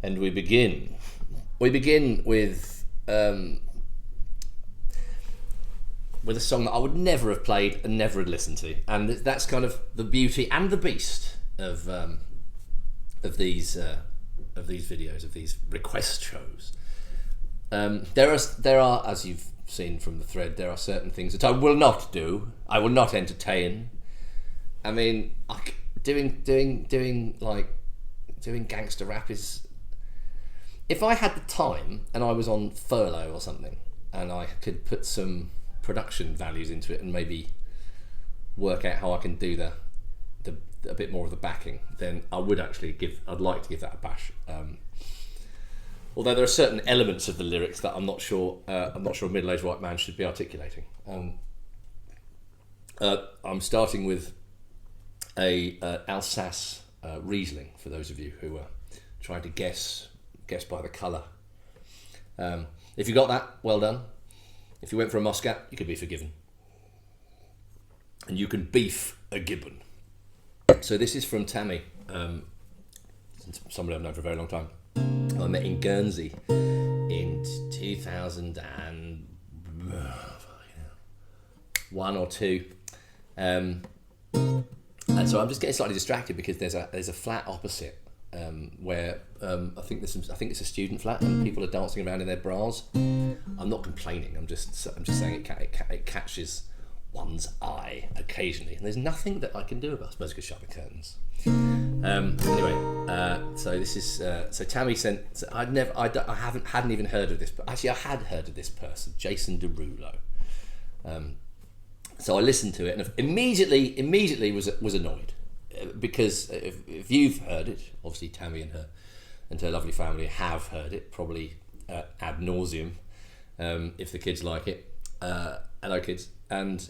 And we begin with a song that I would never have played and never had listened to, and that's kind of the beauty and the beast of these videos, of these request shows. There are, as you've seen from the thread, there are certain things that I will not do. I will not entertain. I mean, doing gangster rap is. If I had the time and I was on furlough or something, and I could put some production values into it and maybe work out how I can do a bit more of the backing, then I would actually I'd like to give that a bash. Although there are certain elements of the lyrics that I'm not sure a middle-aged white man should be articulating. I'm starting with a Alsace Riesling, for those of you who are trying to guess by the colour. If you got that, well done. If you went for a Muscat, you could be forgiven. And you can beef a Gibbon. So this is from Tammy, somebody I've known for a very long time. I met in Guernsey in 2001 or 2. And so I'm just getting slightly distracted because there's a flat opposite where I think it's a student flat and people are dancing around in their bras. I'm not complaining. I'm just saying it catches one's eye occasionally, and there's nothing that I can do about it. I suppose I could shut the curtains. Anyway, so this is so Tammy sent. So I hadn't even heard of this, but actually I had heard of this person, Jason Derulo. So I listened to it and immediately was annoyed. Because if you've heard it, obviously Tammy and her lovely family have heard it, probably ad nauseum. If the kids like it, hello kids. And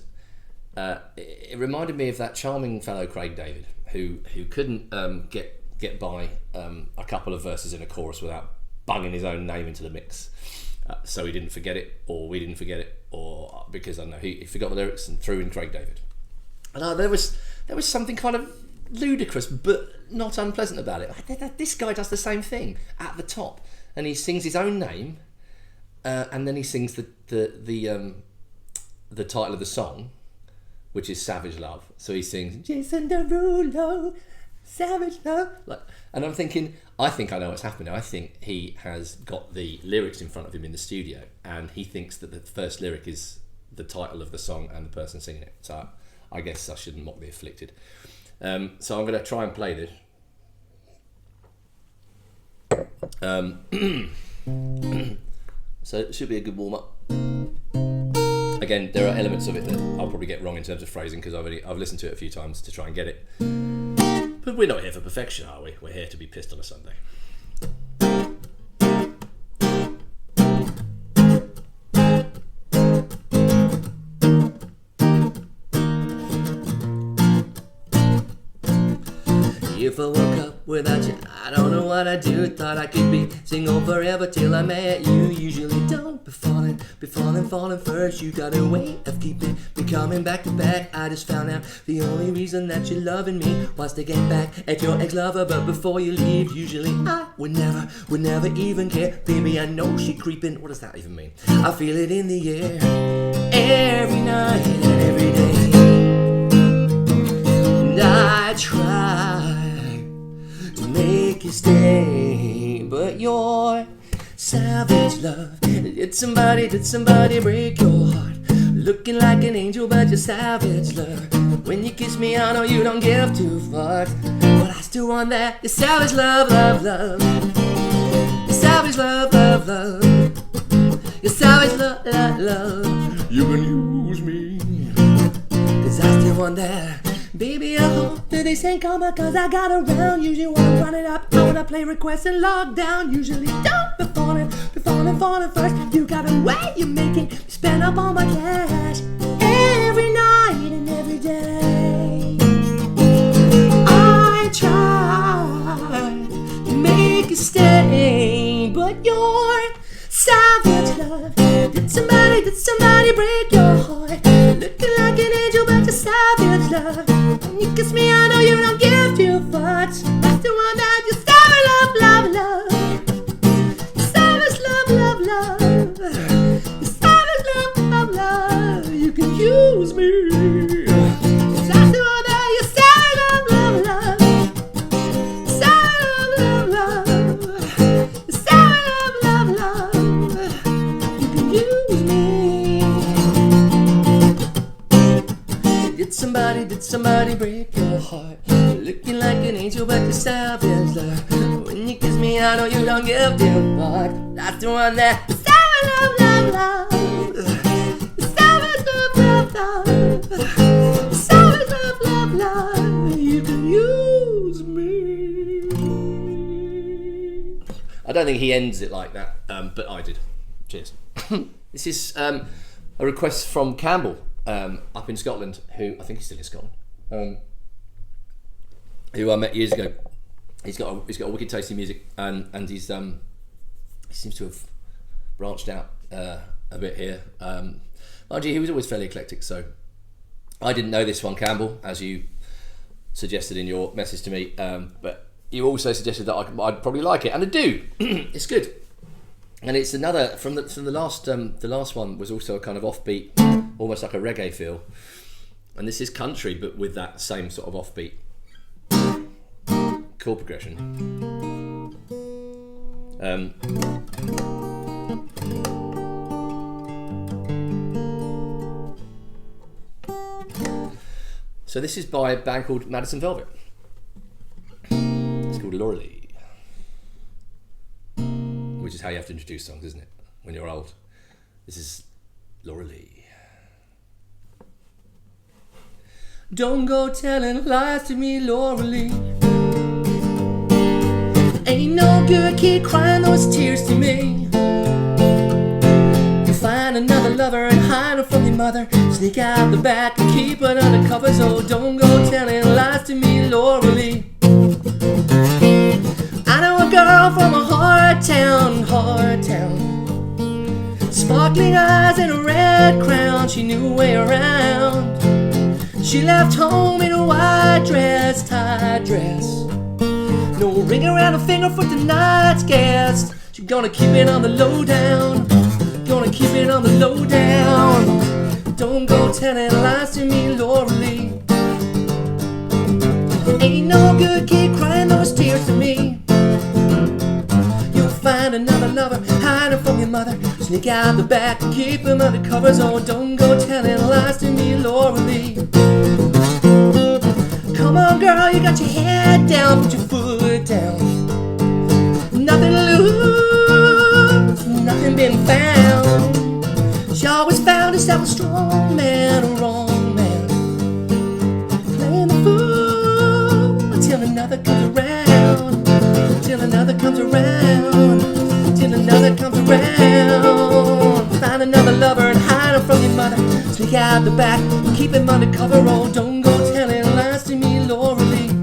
it reminded me of that charming fellow Craig David, who couldn't get by a couple of verses in a chorus without bunging his own name into the mix. So he didn't forget it, or we didn't forget it, or because I don't know he forgot the lyrics and threw in Craig David. And there was something kind of ludicrous but not unpleasant about it. This guy does the same thing at the top, and he sings his own name, and then he sings the title of the song, which is Savage Love. So he sings Jason Derulo, Savage Love, and I'm thinking, I think I know what's happening. I think he has got the lyrics in front of him in the studio, and he thinks that the first lyric is the title of the song and the person singing it. So I guess I shouldn't mock the afflicted. So I'm going to try and play this. So it should be a good warm-up. Again, there are elements of it that I'll probably get wrong in terms of phrasing because I've listened to it a few times to try and get it. But we're not here for perfection, are we? We're here to be pissed on a Sunday. If I woke up without you, I don't know what I'd do. Thought I could be single forever till I met you. Usually don't be falling first. You got a way of keeping me coming back to back. I just found out the only reason that you're loving me was to get back at your ex-lover. But before you leave, usually I would never even care. Baby, I know she creeping. What does that even mean? I feel it in the air every night and every day. And I try to make you stay, but your savage love did somebody break your heart? Looking like an angel, but you're savage love. When you kiss me, I know you don't give two fucks, but I still want that. Your savage love, love, love. Your savage love, love, love. Your savage love, love, love. You can use me, 'cause I still want that. Baby, I hope that this ain't coming, 'cause I got around. Usually wanna run it up, I wanna play requests and lockdown. Usually don't be falling first. You got a way you making me spend up all my cash every night and every day. I try to make you stay, but your savage love did somebody break your heart? Looking like an angel, but you're savage love. When you kiss me, I know you don't give two fucks. I still want that, your savage love, love, love. break your heart. Looking like an angel, but the savage love. When you kiss me, I know you don't give a fuck. That's the one that savage love, love, love. Savage love, love, love. Savage love, love, love. You can use me. I don't think he ends it like that, but I did. Cheers. This is a request from Campbell up in Scotland, who I think he's still in Scotland, who I met years ago. He's got a wicked taste in music, and he seems to have branched out a bit here. Mind you, he was always fairly eclectic, so I didn't know this one, Campbell, as you suggested in your message to me, but you also suggested that I'd probably like it, and I do. It's good. And it's another from the last one was also a kind of offbeat, almost like a reggae feel, and this is country but with that same sort of offbeat chord progression. So this is by a band called Madison Velvet. It's called Lauralee. Which is how you have to introduce songs, isn't it? When you're old. This is Lauralee. Don't go telling lies to me, Lauralee. Ain't no good kid crying those tears to me. You find another lover and hide her from your mother. Sneak out the back and keep it under covers. Oh, don't go telling lies to me, Lauralee. I know a girl from a hard town. Sparkling eyes and a red crown, she knew her way around. She left home in a white dress, tight dress. No ring around her finger for tonight's guest. She's gonna keep it on the lowdown. Gonna keep it on the lowdown. Don't go telling lies to me, Lauralee. Ain't no good kid crying those tears to me. You'll find another lover, hide her from your mother. Sneak out the back and keep him under covers. Oh, don't go telling lies to me, Lauralee. Come on, girl, you got your head down, put your foot down. Nothing to lose, nothing been found. She always found herself a strong man, a wrong man. Playing the fool until another comes around. Till another comes around. Till another comes around. Find another lover and hide her from your mother. Sneak out the back, keep him undercover. Oh, don't go telling lies to me, Lauralee.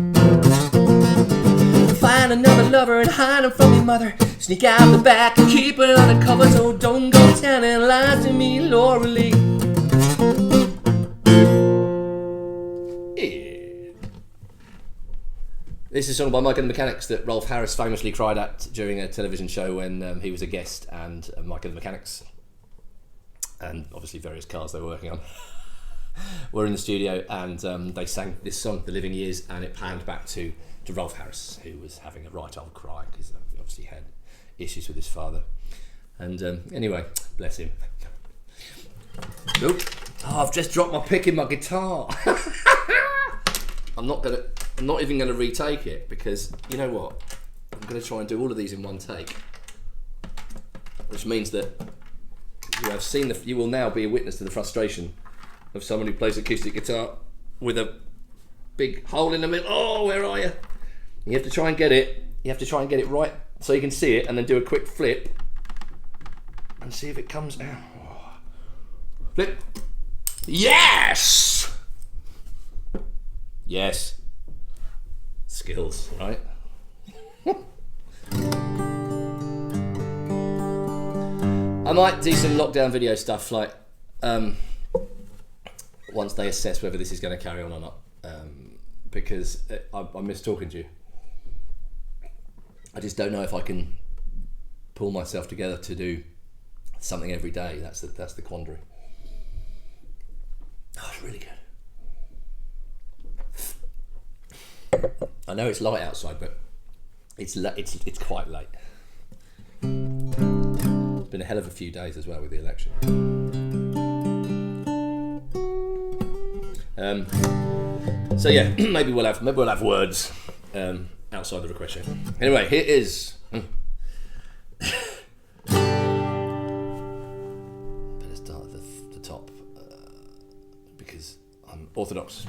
Find another lover and hide him from your mother. Sneak out the back and keep it undercover. So don't go telling lies to me, Lauralee. This is a song by Mike and the Mechanics that Rolf Harris famously cried at during a television show when he was a guest, and Mike and the Mechanics, and obviously various cars they were working on, were in the studio, and they sang this song, The Living Years, and it panned back to Rolf Harris, who was having a right old cry because he obviously had issues with his father. And anyway, bless him. Nope. Oh, I've just dropped my pick in my guitar. I'm not even going to retake it, because you know what? I'm going to try and do all of these in one take, which means that you will now be a witness to the frustration of someone who plays acoustic guitar with a big hole in the middle. Oh, where are you? You have to try and get it. You have to try and get it right so you can see it, and then do a quick flip and see if it comes out. Flip. Yes. Yes. Skills, right? I might do some lockdown video stuff, like once they assess whether this is going to carry on or not, because I miss talking to you. I just don't know if I can pull myself together to do something every day. That's the quandary. Oh, it's really good. I know it's light outside, but it's quite late. It's been a hell of a few days as well with the election. So yeah, maybe we'll have words outside the request show. Anyway, here is. Better start at the top because I'm orthodox.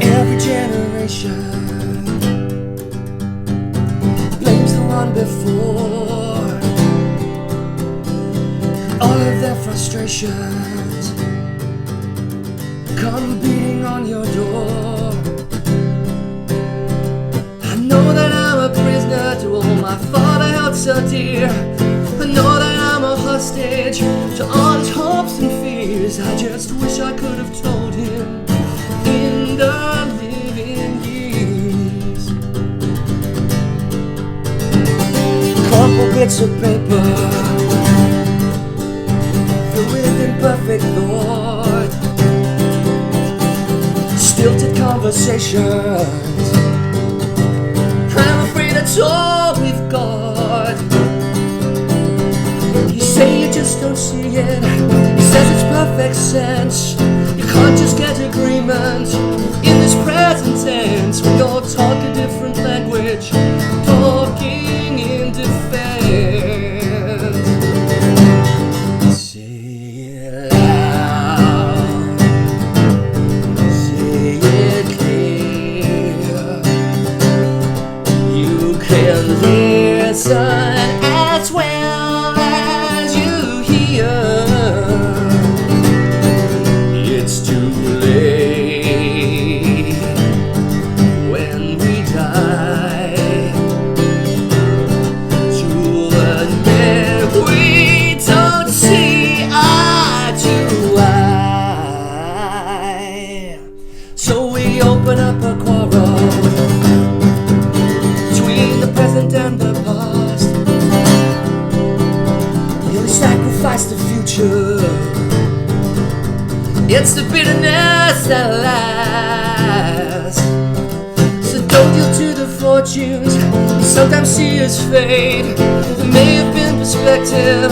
Every generation blames the one before. All of their frustrations come beating on your door. I know that I'm a prisoner to all my father held so dear. I know that I'm a hostage to all his hopes and fears. I just wish I could have told him in the living years. Couple bits of paper filled with imperfect thought, stilted conversations. I'm afraid that's all we've got. You say you just don't see it. He says it's perfect sense. You can't just get agreement in this present tense when you're talking a different language, talking in defense. Say it loud, say it clear. You can listen as well as you hear. It's too late when we die to admit we don't see eye to eye. So we open up a quarrel between the present and the past. We sacrifice the future. It's the bitterness that lasts. So don't yield to the fortunes you sometimes see as fate. There may have been perspective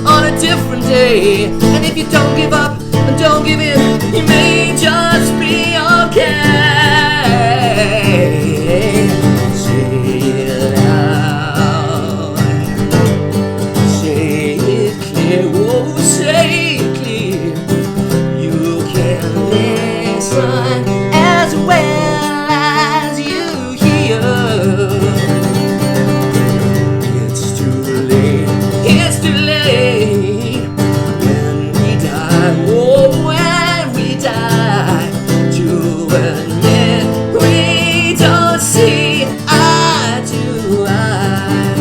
on a different day. And if you don't give up and don't give in, you may just be okay. Say it loud, say it clear, oh, say it clear. You can listen as well as you hear. It's too late when we die, oh, when we die, to admit we don't see eye to eye.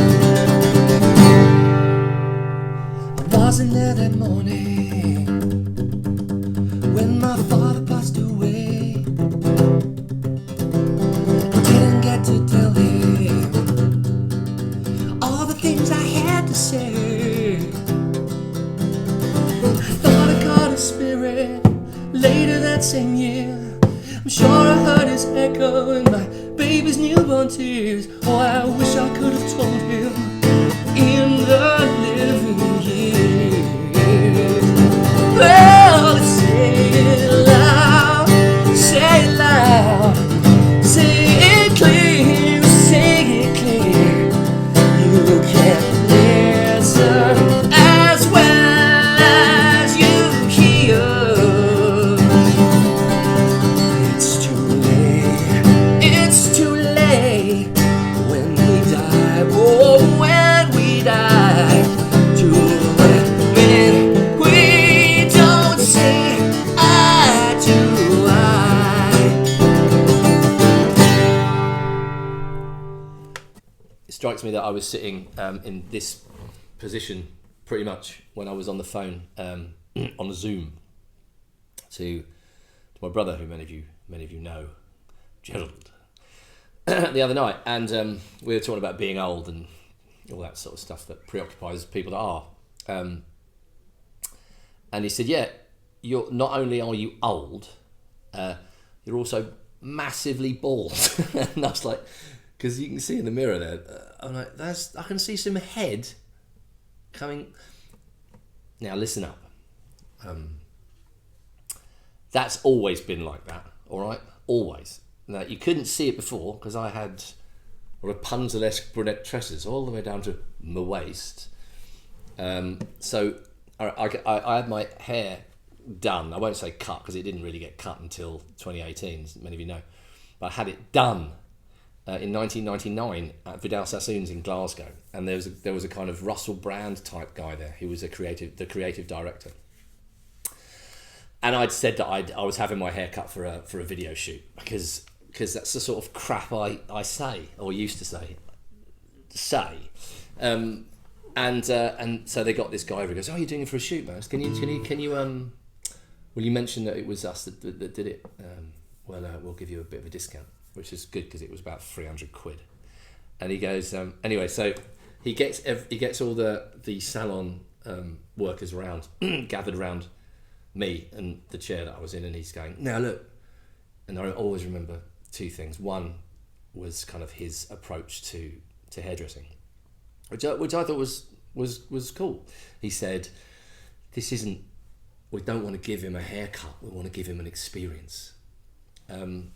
I wasn't there that morning when my father passed away. I didn't get to tell him all the things I had to say. I thought I caught his spirit later that same year. I'm sure I heard his echo in my baby's newborn tears. Oh, I wish I could have told him in the living years. Well, say it loud, say it loud, say it clear, say it clear. You can listen as well as you hear. It's too late when we die, oh, when we die, to admit we don't see eye to eye. It strikes me that I was sitting in this position pretty much when I was on the phone on a Zoom to my brother, who many of you know, Gerald, the other night, and we were talking about being old and all that sort of stuff that preoccupies people that are. And he said, "Yeah, you're not only are you old, you're also massively bald." And I was like, because you can see in the mirror there. I'm like, I can see some head coming. Now listen up. That's always been like that. All right, always. Now you couldn't see it before because I had Rapunzel-esque brunette tresses all the way down to my waist. So I had my hair done. I won't say cut because it didn't really get cut until 2018, as many of you know. But I had it done in 1999 at Vidal Sassoon's in Glasgow, and there was a kind of Russell Brand type guy there who was the creative director. And I'd said that I was having my hair cut for a video shoot because that's the sort of crap I say or used to say. And so they got this guy who goes, "Oh, you're doing it for a shoot, man. Can you will you mention that it was us that did it? We'll give you a bit of a discount," which is good because it was about 300 quid. And he goes, anyway, so he gets all the salon workers around, gathered around me and the chair that I was in, and he's going, "Now look," and I always remember two things. One was kind of his approach to hairdressing, which I thought was cool. He said, we don't want to give him a haircut, we want to give him an experience. And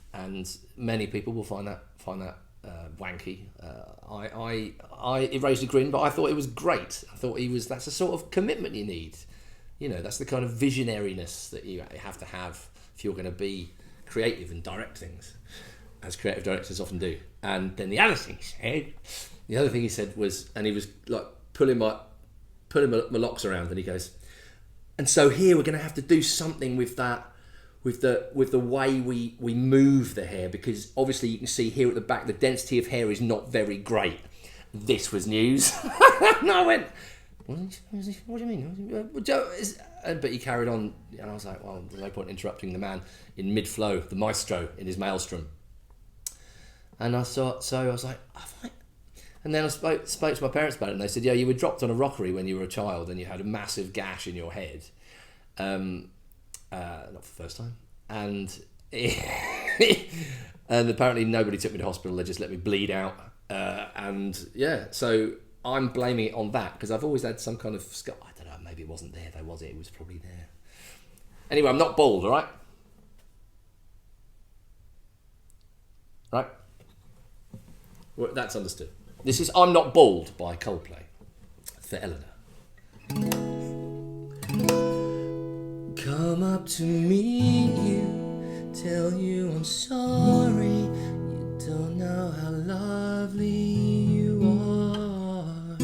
many people will find that wanky. It raised a grin, but I thought it was great. I thought that's the sort of commitment you need. You know, that's the kind of visionariness that you have to have if you're going to be creative and direct things, as creative directors often do. And then the other thing he said was, and he was like pulling my locks around, and he goes, "And so here we're going to have to do something with that, with the way we move the hair, because obviously you can see here at the back the density of hair is not very great." This was news. And I went, "What do you mean?" But he carried on, and I was like, well, there's no point interrupting the man in mid-flow, the maestro in his maelstrom. And I was like, and then I spoke to my parents about it, and they said, "Yeah, you were dropped on a rockery when you were a child, and you had a massive gash in your head." Not for the first time. And and apparently nobody took me to hospital. They just let me bleed out. And yeah, so I'm blaming it on that because I've always had some kind of scar. I don't know, maybe it wasn't there though, was it? It was probably there. Anyway, I'm not bald, all right? Right? Well, that's understood. This is I'm Not Bald by Coldplay for Eleanor. Come up to meet you, tell you I'm sorry. You don't know how lovely you are.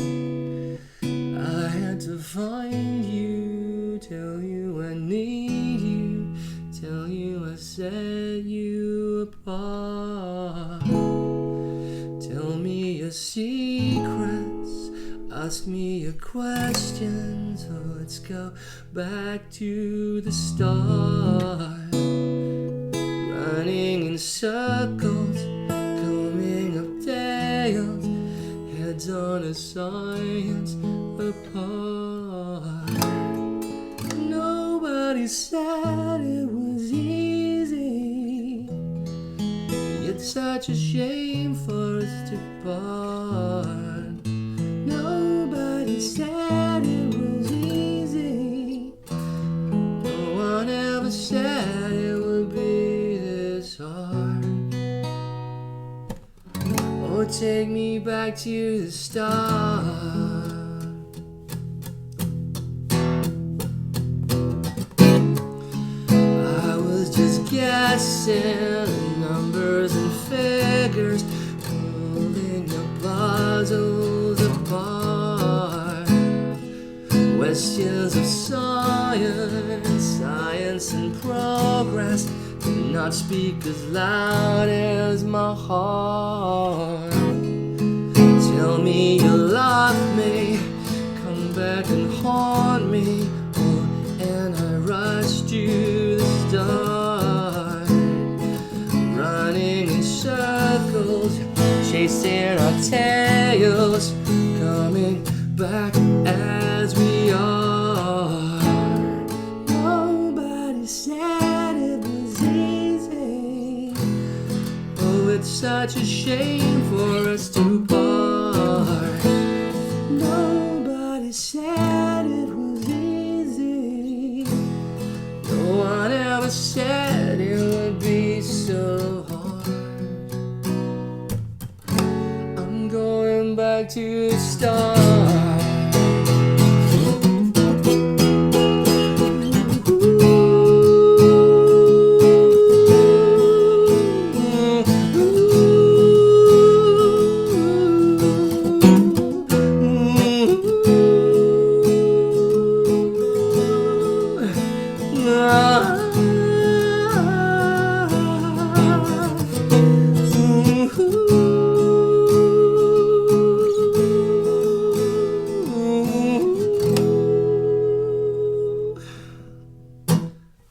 I had to find you, tell you I need you, tell you I set you apart. Tell me your secrets, ask me your questions, oh, let's go back to the start. Running in circles, coming up dales, heads on a science apart. Nobody said it was easy, it's such a shame for us to part. Nobody said it was easy, no one ever said it would be this hard. Oh, take me back to the start. I was just guessing numbers and figures, pulling the puzzles apart. Questions of science and progress do not speak as loud as my heart. Tell me you love me, come back and haunt me, oh, and I rush to the start. Running in circles, chasing our tails, coming back as we are. Nobody said it was easy, oh, it's such a shame for said it would be so hard. I'm going back to the start.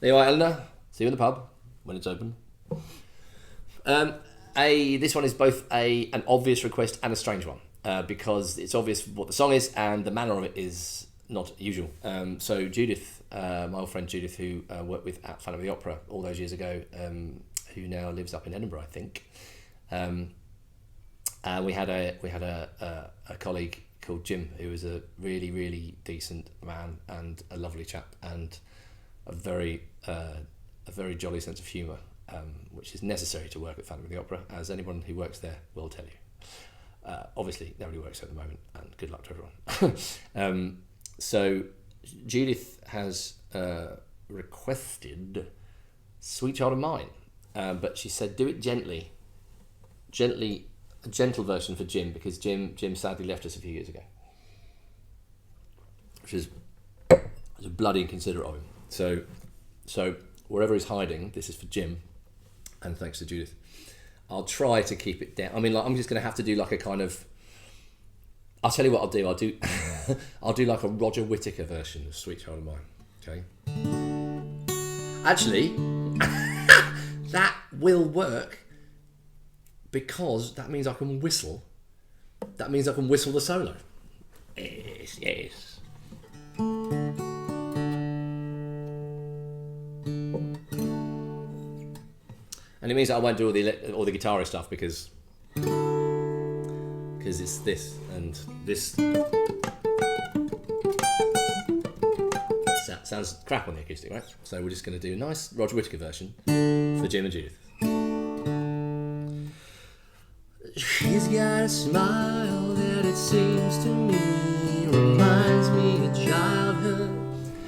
There you are, Eleanor. See you in the pub when it's open. This one is both an obvious request and a strange one because it's obvious what the song is and the manner of it is not usual. So Judith, my old friend Judith, who worked with at Phantom of the Opera all those years ago, who now lives up in Edinburgh, I think. And we had a colleague called Jim, who was a really, really decent man and a lovely chap and a very jolly sense of humour, which is necessary to work at Phantom of the Opera, as anyone who works there will tell you. Obviously, nobody works there at the moment, and good luck to everyone. So Judith has requested Sweet Child of Mine, but she said do it gently, a gentle version for Jim, because Jim sadly left us a few years ago, which is bloody inconsiderate of him. So wherever he's hiding, this is for Jim, and thanks to Judith. I'll try to keep it down. I mean, I'm just going to have to do like a kind of. I'll tell you what I'll do. I'll do like a Roger Whittaker version of Sweet Child of Mine. Okay. Actually, that will work because that means I can whistle. That means I can whistle the solo. Yes. And it means that I won't do all the guitarist stuff because it's this and this. Sounds crap on the acoustic, right? So we're just going to do a nice Roger Whittaker version for Jim and Judith. She's got a smile that it seems to me reminds me of childhood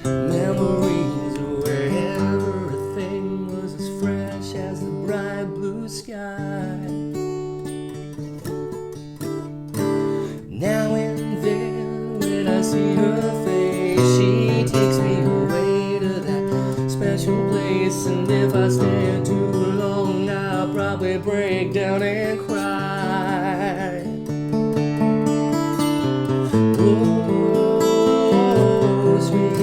memories where everything was as fresh as the bright blue sky. Now and then when I see her face, she takes me away to that special place, and if I stare too long I'll probably break down and cry. Oh, sweet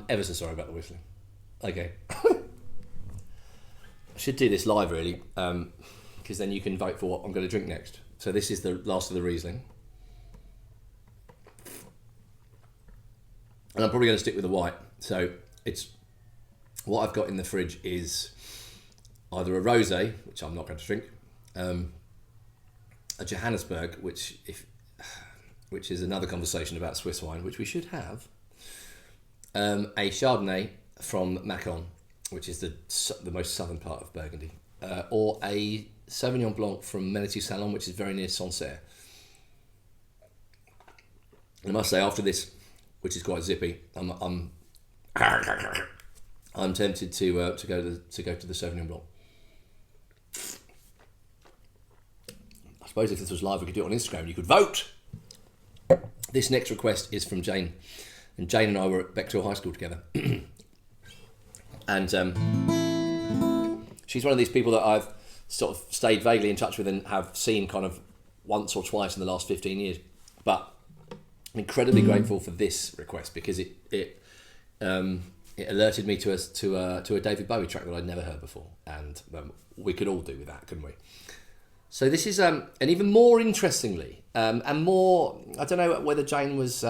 ever so sorry about the whistling. Okay. I should do this live, really, because then you can vote for what I'm going to drink next. So this is the last of the Riesling. And I'm probably going to stick with the white. So it's what I've got in the fridge is either a rosé, which I'm not going to drink, a Johannesburg, which is another conversation about Swiss wine, which we should have, a Chardonnay from Macon, which is the most southern part of Burgundy, or a Sauvignon Blanc from Menety Salon, which is very near Sancerre. I must say, after this, which is quite zippy, I'm tempted to go to the Sauvignon Blanc. I suppose if this was live, we could do it on Instagram. You could vote. This next request is from Jane, and Jane and I were at Bechtel High School together, and she's one of these people that I've sort of stayed vaguely in touch with and have seen kind of once or twice in the last 15 years, but I'm incredibly grateful for this request because it alerted me to a David Bowie track that I'd never heard before, and we could all do with that, couldn't we? So this is, and even more interestingly, and more, I don't know whether Jane was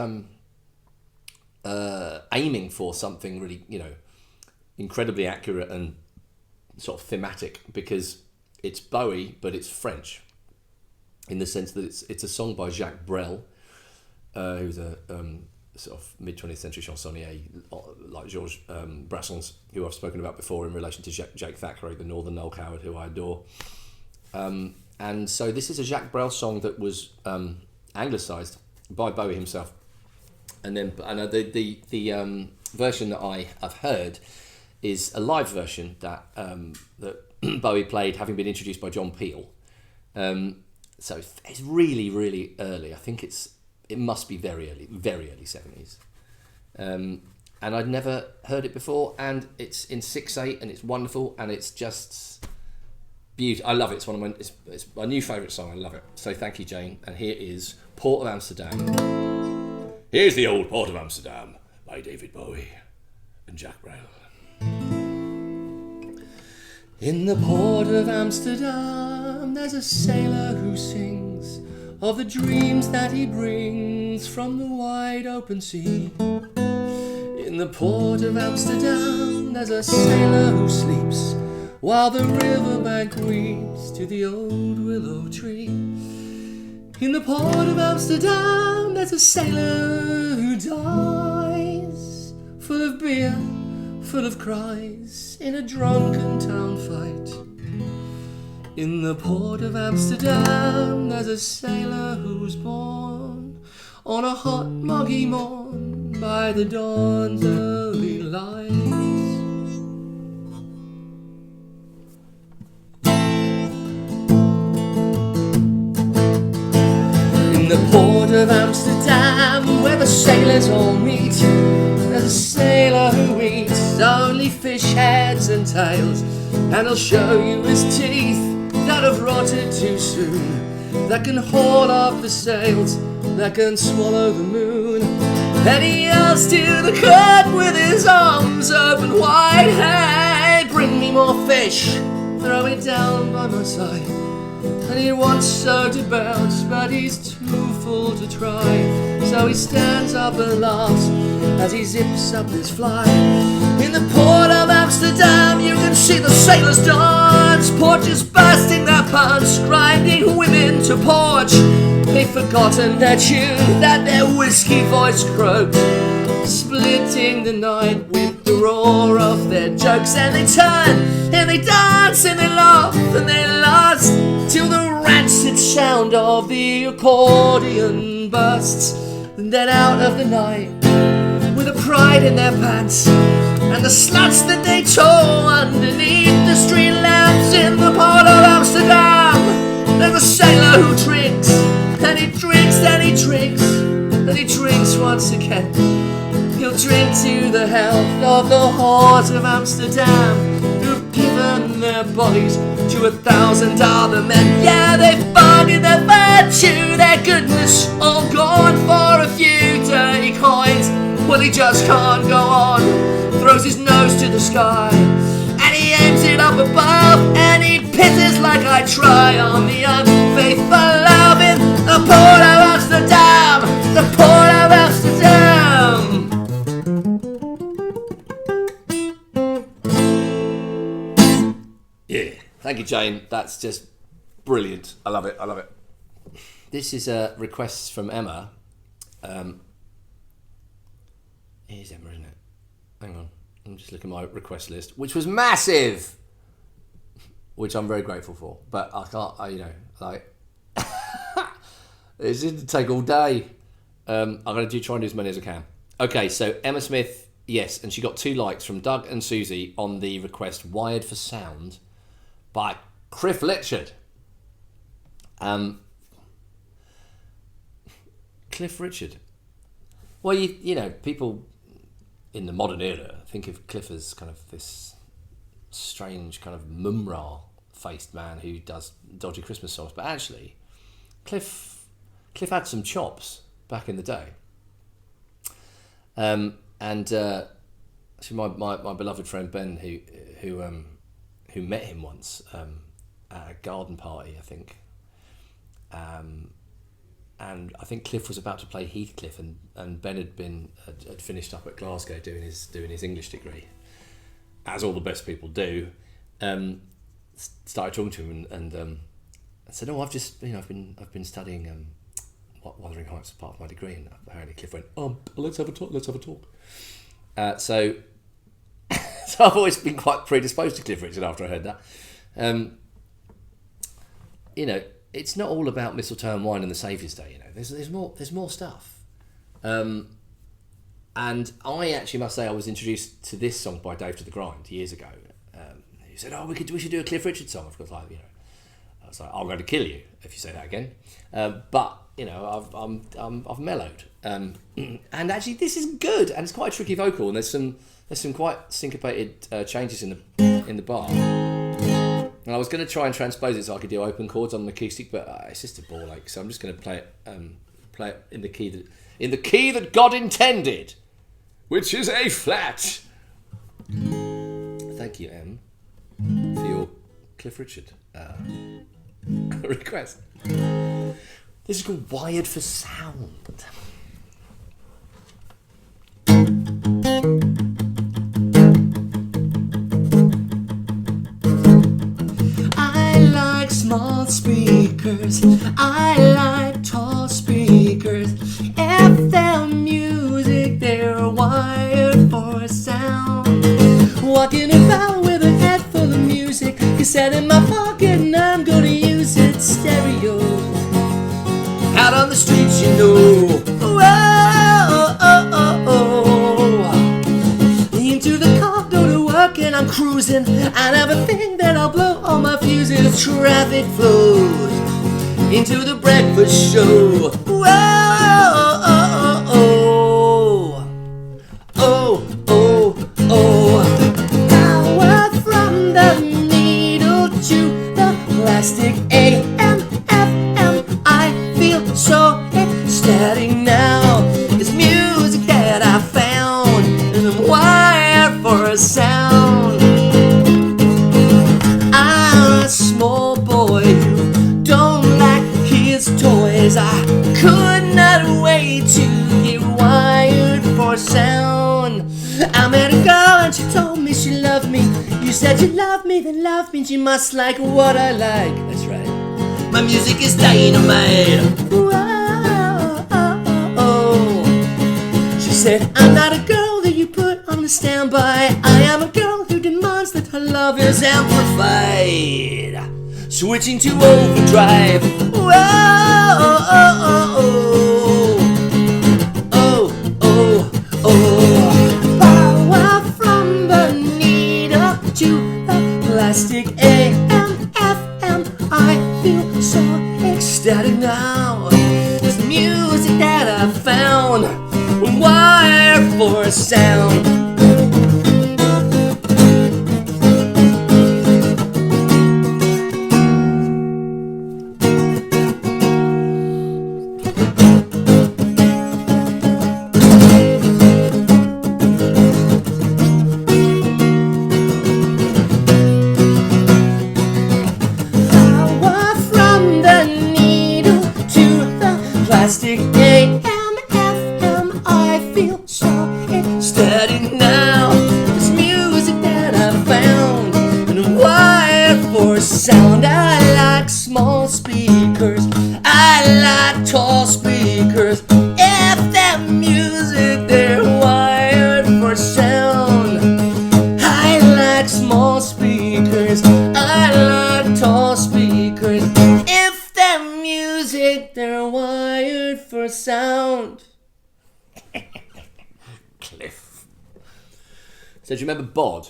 aiming for something really, incredibly accurate and sort of thematic, because it's Bowie, but it's French, in the sense that it's a song by Jacques Brel, who's a sort of mid-20th century chansonnier, like Georges Brassens, who I've spoken about before in relation to Jake Thackeray, the Northern Noel Coward, who I adore. And so this is a Jacques Brel song that was anglicised by Bowie himself, and then the version that I have heard is a live version that Bowie played, having been introduced by John Peel. So it's really, really early. I think it must be very early 70s. And I'd never heard it before, and it's in 6/8, and it's wonderful, and it's just beautiful. I love it. It's one of it's my new favourite song. I love it. So thank you, Jane. And here is Port of Amsterdam. Here's the old Port of Amsterdam by David Bowie and Jacques Brel. In the Port of Amsterdam, there's a sailor who sings of the dreams that he brings from the wide open sea. In the Port of Amsterdam, there's a sailor who sleeps while the riverbank weeps to the old willow tree. In the Port of Amsterdam, there's a sailor who dies, full of beer, full of cries, in a drunken town fight. In the Port of Amsterdam, there's a sailor who's born on a hot muggy morn by the dawn's early light. In the Port of Amsterdam, where the sailors all meet, there's a sailor who eats only fish heads and tails, and he'll show you his teeth that have rotted too soon, that can haul off the sails, that can swallow the moon. And he yells to the curd with his arms open wide, hey, bring me more fish, throw it down by my side. And he wants so to bounce, but he's too full to try, so he stands up and laughs as he zips up his fly. In the Port of Amsterdam, you can see the sailors dance, porches bursting their pants, grinding women to porch. They've forgotten their tune, that their whiskey voice croaks, splitting the night with the roar of their jokes. And they turn, and they dance, and they laugh, and they last, till the rancid sound of the accordion bursts. And then out of the night, with a pride in their pants, and the sluts that they tow underneath the street lamps. In the Port of Amsterdam, there's a sailor who drinks, and he drinks, and he drinks, and he drinks once again. He'll drink to the health of the whores of Amsterdam, who've given their bodies to 1,000 other men. Yeah, they've bargained their virtue, their goodness, all gone for a few dirty coins. Well, he just can't go on to the sky, and he aims it up above, and he pisses like I try on the unfaithful love in the port of Amsterdam, the port of Amsterdam. Yeah, thank you, Jane. That's just brilliant. I love it. I love it. This is a request from Emma. Here's Emma, isn't it? Hang on. I'm just looking at my request list, which was massive, which I'm very grateful for. But I can't, it didn't take all day. I'm going to try and do as many as I can. Okay, so Emma Smith, yes, and she got 2 likes from Doug and Susie on the request Wired for Sound by Cliff Richard. Cliff Richard. Well, you know, people in the modern era think of Cliff as kind of this strange kind of mumra-faced man who does dodgy Christmas songs, but actually, Cliff had some chops back in the day. Actually, my beloved friend Ben, who met him once at a garden party, I think. And I think Cliff was about to play Heathcliff, and Ben had finished up at Glasgow doing his English degree, as all the best people do. Started talking to him and I said, "Oh, I've been studying Wuthering Heights as part of my degree." And apparently Cliff went, "Let's have a talk." So I've always been quite predisposed to Cliff Richard after I heard that. You know, it's not all about mistletoe and wine and the Saviour's Day. You know, there's more stuff. And I actually must say I was introduced to this song by Dave to the Grind years ago. He said, "Oh, we should do a Cliff Richard song." Of course, I was like, "I'm going to kill you if you say that again." But you know, I've mellowed. And actually, this is good, and it's quite a tricky vocal, and there's some quite syncopated changes in the bar. And I was going to try and transpose it so I could do open chords on an acoustic, but it's just a ball ache. So I'm just going to play it in the key that God intended, which is A flat. Thank you, Em, for your Cliff Richard request. This is called Wired for Sound. Small speakers, I like tall speakers. FM music, they're wired for sound. Walking about with a head full of music, cassette in my pocket and I'm gonna use it. Stereo, out on the streets, you know. Whoa, into the car, go to work and I'm cruising. I never think that I'll blow all my fuses. Traffic flows into the breakfast show. Whoa, power from the needle to the plastic. AM, FM, I feel so ecstatic now. It's music that I found, and I'm wired for a sound. I'm a small boy who don't like his toys. I could not wait to get wired for sound. I met a girl and she told me she loved me. You said you love me, then love means you must like what I like. That's right. My music is dynamite. She said, I'm not a girl that you put on the standby. I am a girl who demands that her love is amplified. Switching to overdrive. Power from the needle to the plastic. AM, FM, I feel so ecstatic now. This music that I found, wired for sound. small speakers. I like tall speakers. FM music, they're wired for sound. I like small speakers. I like tall speakers. FM music, they're wired for sound. Cliff. So do you remember Bod?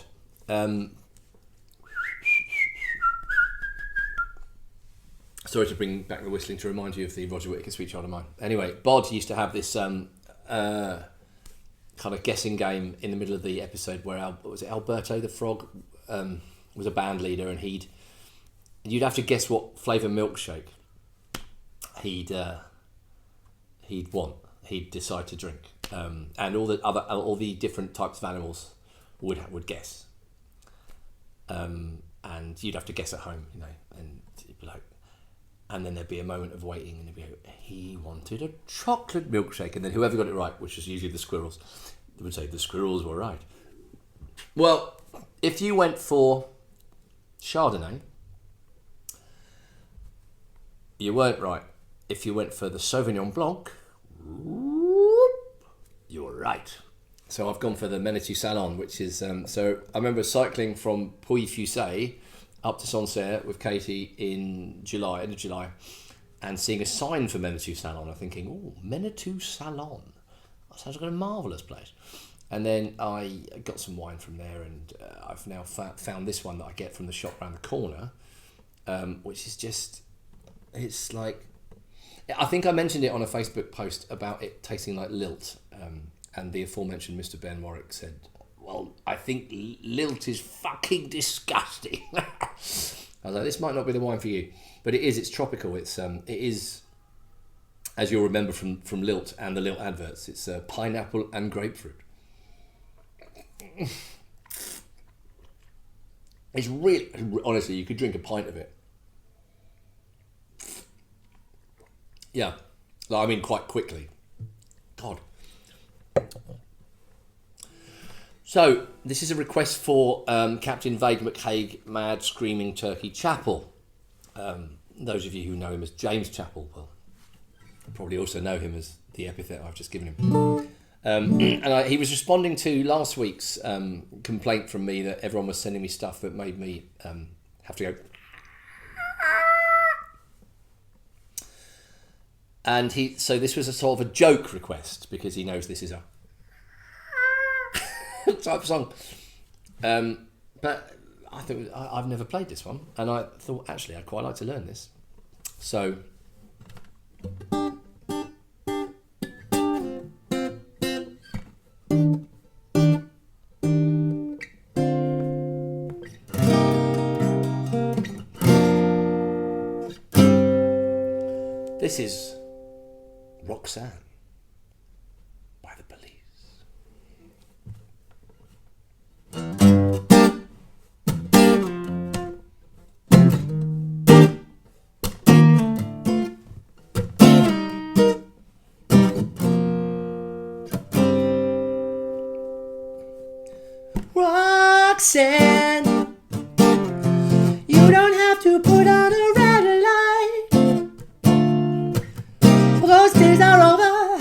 Sorry to bring back the whistling to remind you of the Roger Whittaker Sweet Child of Mine. Anyway, Bod used to have this kind of guessing game in the middle of the episode where Alberto the Frog was a band leader, and you'd have to guess what flavour milkshake he'd decide to drink, and all the different types of animals would guess, and you'd have to guess at home, and you'd be like. And then there'd be a moment of waiting, and he wanted a chocolate milkshake. And then whoever got it right, which is usually the squirrels, they would say the squirrels were right. Well, if you went for Chardonnay, you weren't right. If you went for the Sauvignon Blanc, you were right. So I've gone for the Manitou Salon, which is... so I remember cycling from Puy-Fusay up to Sancerre with Katie in end of July, and seeing a sign for Manitou Salon. I'm thinking, oh, Manitou Salon. That sounds like a marvellous place. And then I got some wine from there, and I've now found this one that I get from the shop around the corner, which is just, it's like, I think I mentioned it on a Facebook post about it tasting like Lilt, and the aforementioned Mr. Ben Warwick said, well, I think Lilt is fucking disgusting. I was like, this might not be the wine for you, but it is. It's tropical. It is, as you'll remember from Lilt and the Lilt adverts. It's pineapple and grapefruit. It's really, honestly, you could drink a pint of it. Yeah, I mean, quite quickly. God. So, this is a request for Captain Vague McHague, Mad Screaming Turkey Chapel. Those of you who know him as James Chapel will probably also know him as the epithet I've just given him. He was responding to last week's complaint from me that everyone was sending me stuff that made me have to go... And so this was a sort of a joke request, because he knows this is a... type of song, but I think I've never played this one, and I thought actually I'd quite like to learn this. So this is Roxanne by the Police. Roxanne, you don't have to put on a red light. Those days are over.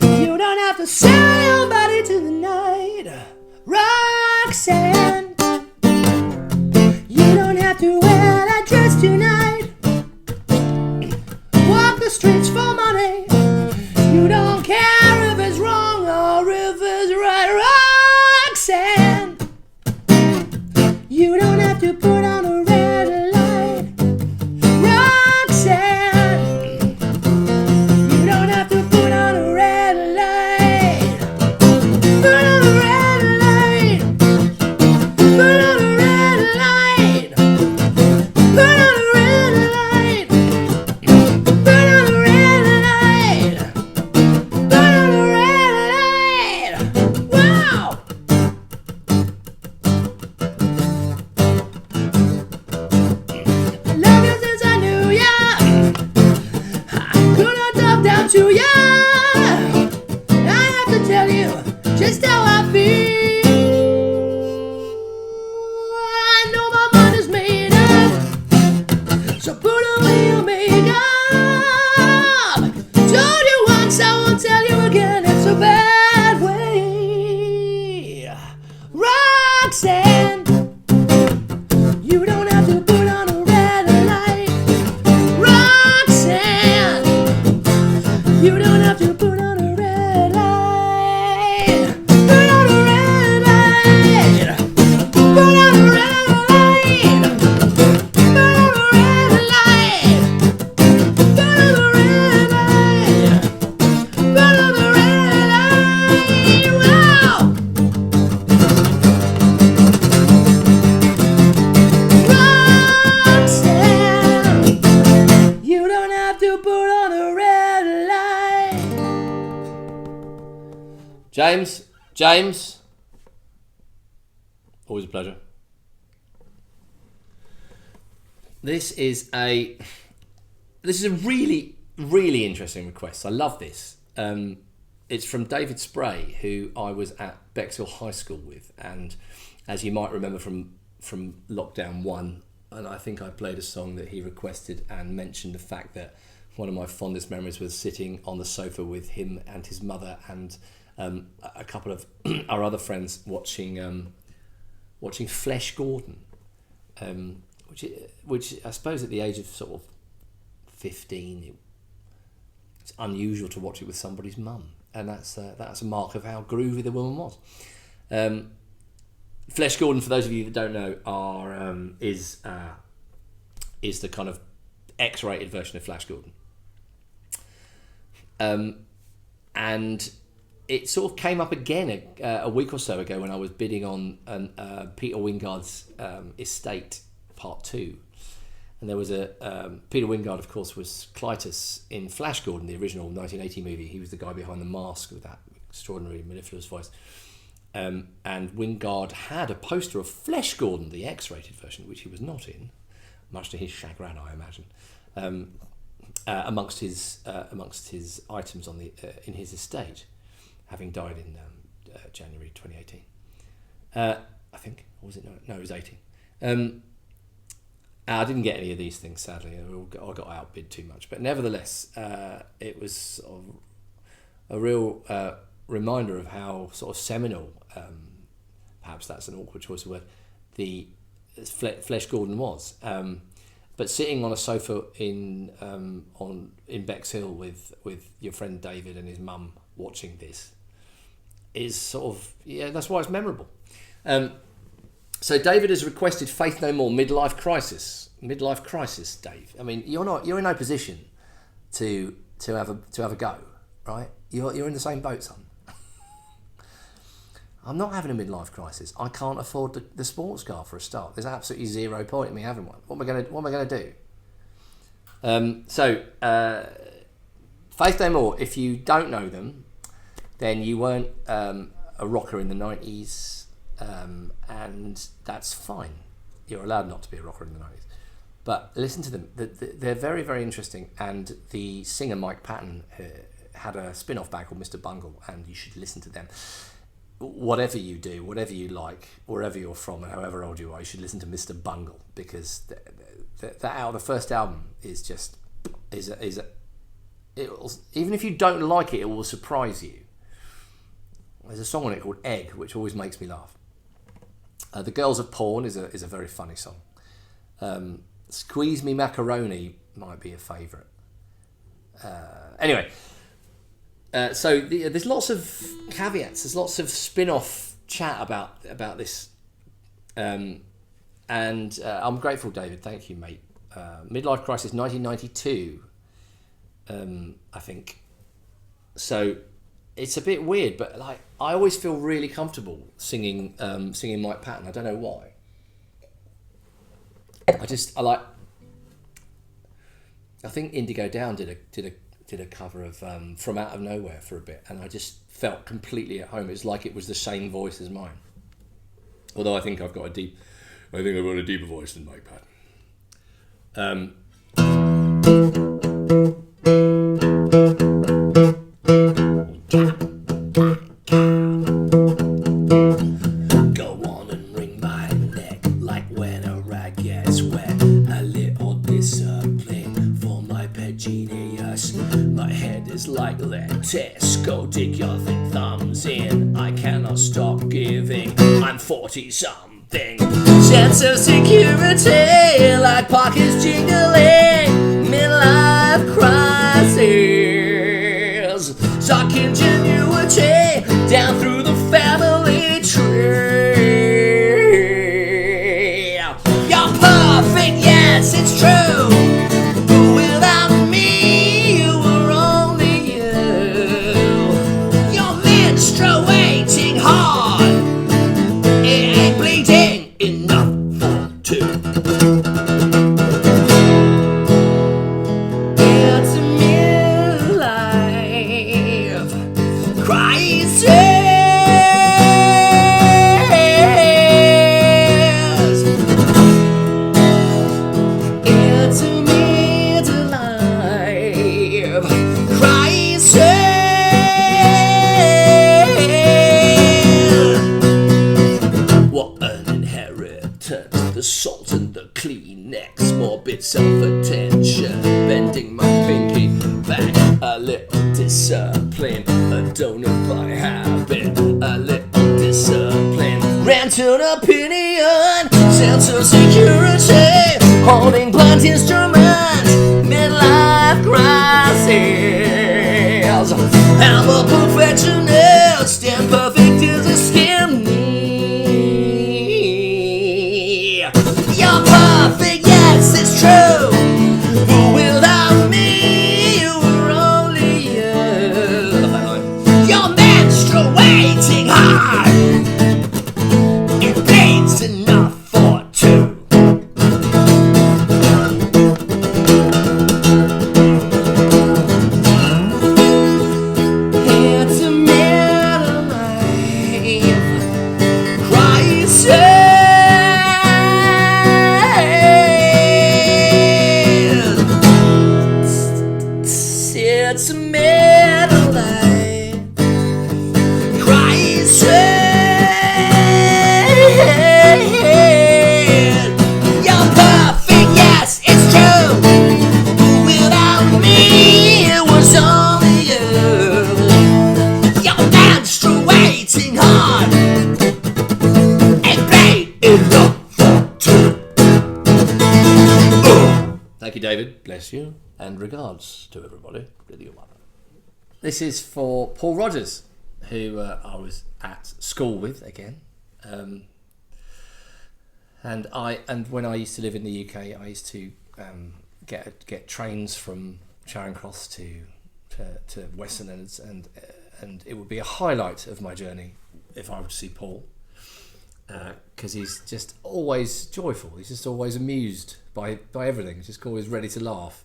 You don't have to sell your body to the night. Roxanne, you don't have to wear that dress tonight. Walk the streets for money. You don't care if it's wrong or if it's right. Roxanne, James. Always a pleasure. This is a really, really interesting request. I love this. It's from David Spray, who I was at Bexhill High School with, and as you might remember from Lockdown 1, and I think I played a song that he requested and mentioned the fact that one of my fondest memories was sitting on the sofa with him and his mother and a couple of our other friends watching Flesh Gordon, which I suppose at the age of sort of 15, it's unusual to watch it with somebody's mum, and that's a mark of how groovy the woman was. Flesh Gordon, for those of you that don't know, is the kind of X-rated version of Flash Gordon, and it sort of came up again a week or so ago when I was bidding on Peter Wyngarde's Estate Part 2. And there was Peter Wyngarde, of course, was Clytus in Flash Gordon, the original 1980 movie. He was the guy behind the mask with that extraordinary mellifluous voice. And Wyngarde had a poster of Flesh Gordon, the X-rated version, which he was not in, much to his chagrin, I imagine, amongst his items on in his estate, having died in January 2018. I think, or was it? No, it was 18. I didn't get any of these things, sadly. I got outbid too much. But nevertheless, it was sort of a real reminder of how sort of seminal, perhaps that's an awkward choice of word, the Flesh Gordon was. But sitting on a sofa in Bexhill with your friend David and his mum watching this is sort of, that's why it's memorable. So David has requested Faith No More, Midlife Crisis, Dave. I mean, you're in no position to have a go, right? You're in the same boat, son. I'm not having a midlife crisis. I can't afford the sports car for a start. There's absolutely zero point in me having one. What am I going to do? So Faith No More, if you don't know them, then you weren't a rocker in the 90s. And that's fine. You're allowed not to be a rocker in the 90s. But listen to them. They're very, very interesting. And the singer Mike Patton had a spin-off band called Mr. Bungle, and you should listen to them. Whatever you do, whatever you like, wherever you're from and however old you are, you should listen to Mr. Bungle, because the first album is just even if you don't like it, it will surprise you. There's a song on it called Egg, which always makes me laugh. The Girls of Porn is a very funny song. Squeeze Me Macaroni might be a favourite. Anyway, so there's lots of caveats. There's lots of spin-off chat about this, and I'm grateful, David. Thank you, mate. Midlife Crisis, 1992, I think. So it's a bit weird, but like I always feel really comfortable singing Mike Patton. I don't know why. I think Indigo Down did a cover of From Out of Nowhere for a bit, and I just felt completely at home. It's like it was the same voice as mine. Although I think I've got a deeper voice than Mike Patton. Go on and wring my neck like when a rag gets wet. A little discipline for my pet genius. My head is like lettuce. Go dig your thick thumbs in. I cannot stop giving. I'm 40-something. Sense of security like pockets jingling. Midlife crisis. Suck ingenuity down through the family tree. You're perfect, yes, it's true. But without me, you were only you. You're menstruating hard. It ain't bleeding enough for two. It's a midlife of attention, bending my pinky back. A little discipline, a donut by habit. A little discipline, ran to an opinion, sense of security, holding blunt instruments, midlife crisis. I'm a perfectionist, and perfect is a scam me. You're perfect, yes, it's true. But without me, you were only you. You're menstruating hard. It bleeds enough for two. It's a middle life crisis. It's a middle life crisis. You're perfect, yes, it's true. Without me, it was only you. You're menstruating hard. And great enough for two. Thank you, David. Bless you. And regards to everybody. With your mother. This is for Paul Rogers, who I was at school with again. And when I used to live in the UK, I used to get trains from Charing Cross to Western, and it would be a highlight of my journey if I were to see Paul, because he's just always joyful. He's just always amused by everything. He's just always ready to laugh.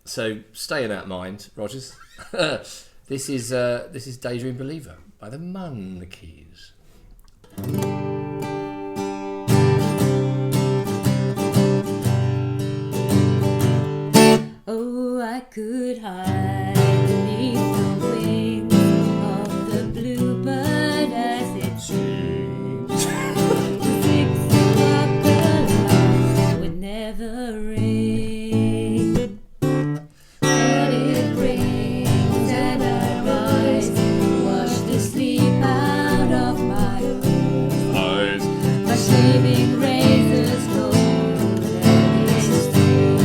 So stay in that mind, Rogers. This is Daydream Believer by the Monkeys. Oh, I could hide beneath the wings of the bluebird as it sings. 6 o'clock alarm would never ring, but it rings and I rise, wash the sleep out of my eyes. My shaving razor's cold and it stings.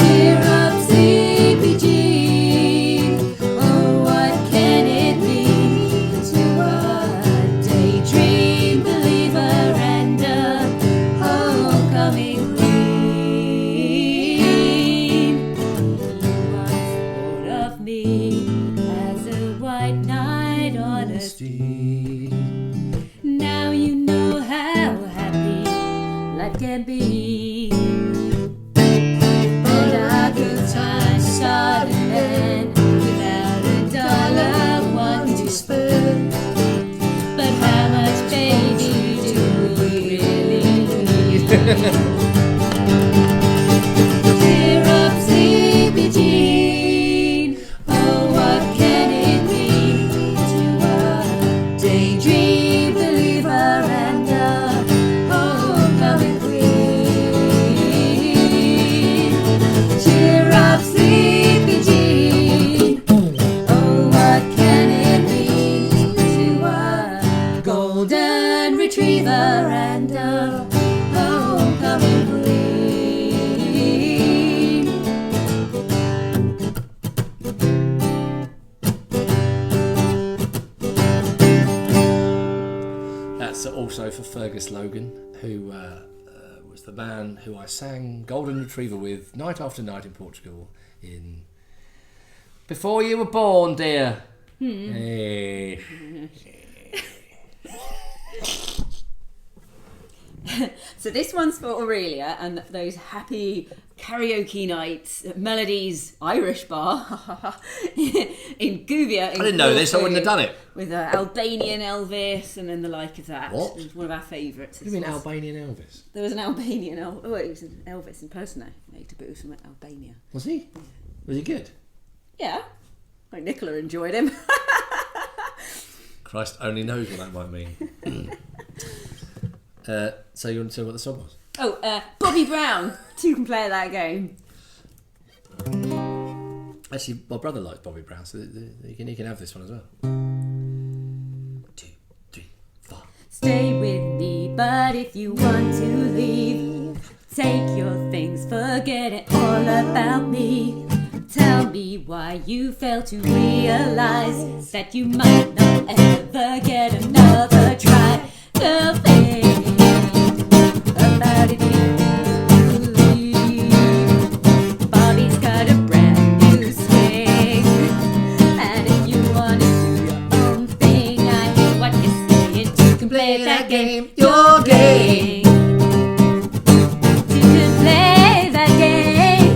Cheer up, sleepy Jean. Oh, what can it mean to a daydream believer and a homecoming queen? You once thought of me as a white knight on a steed. Now you know how happy life can be. But our good times start and end without a dollar, one to spend. But how much baby do we really need? Cheer up, sleepy Jean. Oh, what can it mean to a daydream believer and a homecoming queen? Cheer up, sleepy Jean. Oh, what can it mean to a golden retriever and a homecoming queen? That's also for Fergus Logan, who was the man who I sang Golden Retriever with night after night in Portugal in before you were born, dear. Hey. So this one's for Aurelia and those happy karaoke nights at Melody's Irish Bar in Guvia. I didn't know this, I wouldn't have done it. With Albanian Elvis and then the like of that. What? It was one of our favourites. What do you mean Albanian Elvis? There was an Albanian it was an Elvis impersonator, but it was from Albania. Was he? Was he good? Yeah. Like Nicola enjoyed him. Christ only knows what that might mean. So you want to tell what the song was? Oh, Bobby Brown. Two can play that game. Actually, my brother likes Bobby Brown, so he can have this one as well. 2, 3, 4. Stay with me, but if you want to leave, take your things, forget it all about me. Tell me why you fail to realize that you might not ever get another try. The thing about it you leave. Bobby's got a brand new swing, and if you want to do your own thing, I hear what you're saying. You can play that game, your game. You can play that game.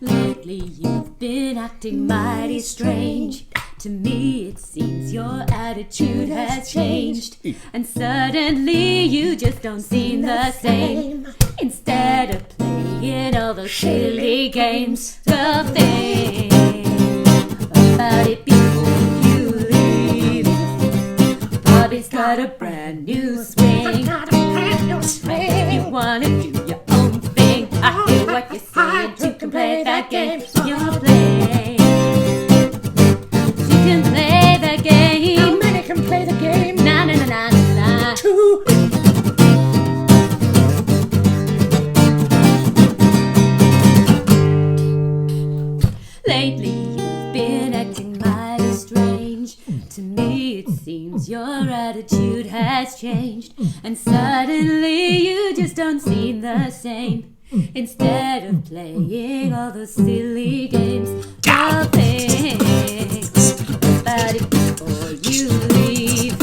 Lately you've been acting mighty strange. To me it seems your attitude has changed, and suddenly you just don't seem the same. Instead of playing all those silly games, the thing about it before you leave. Bobby's got a brand new swing. If you wanna do your own thing, I hear what you're saying. You can play that game, you're playing. You can play the game. How many can play the game? Na na na na na na. 2. Lately you've been acting mighty strange. To me it seems your attitude has changed, and suddenly you just don't seem the same. Instead of playing all those silly games, the things about it before you leave.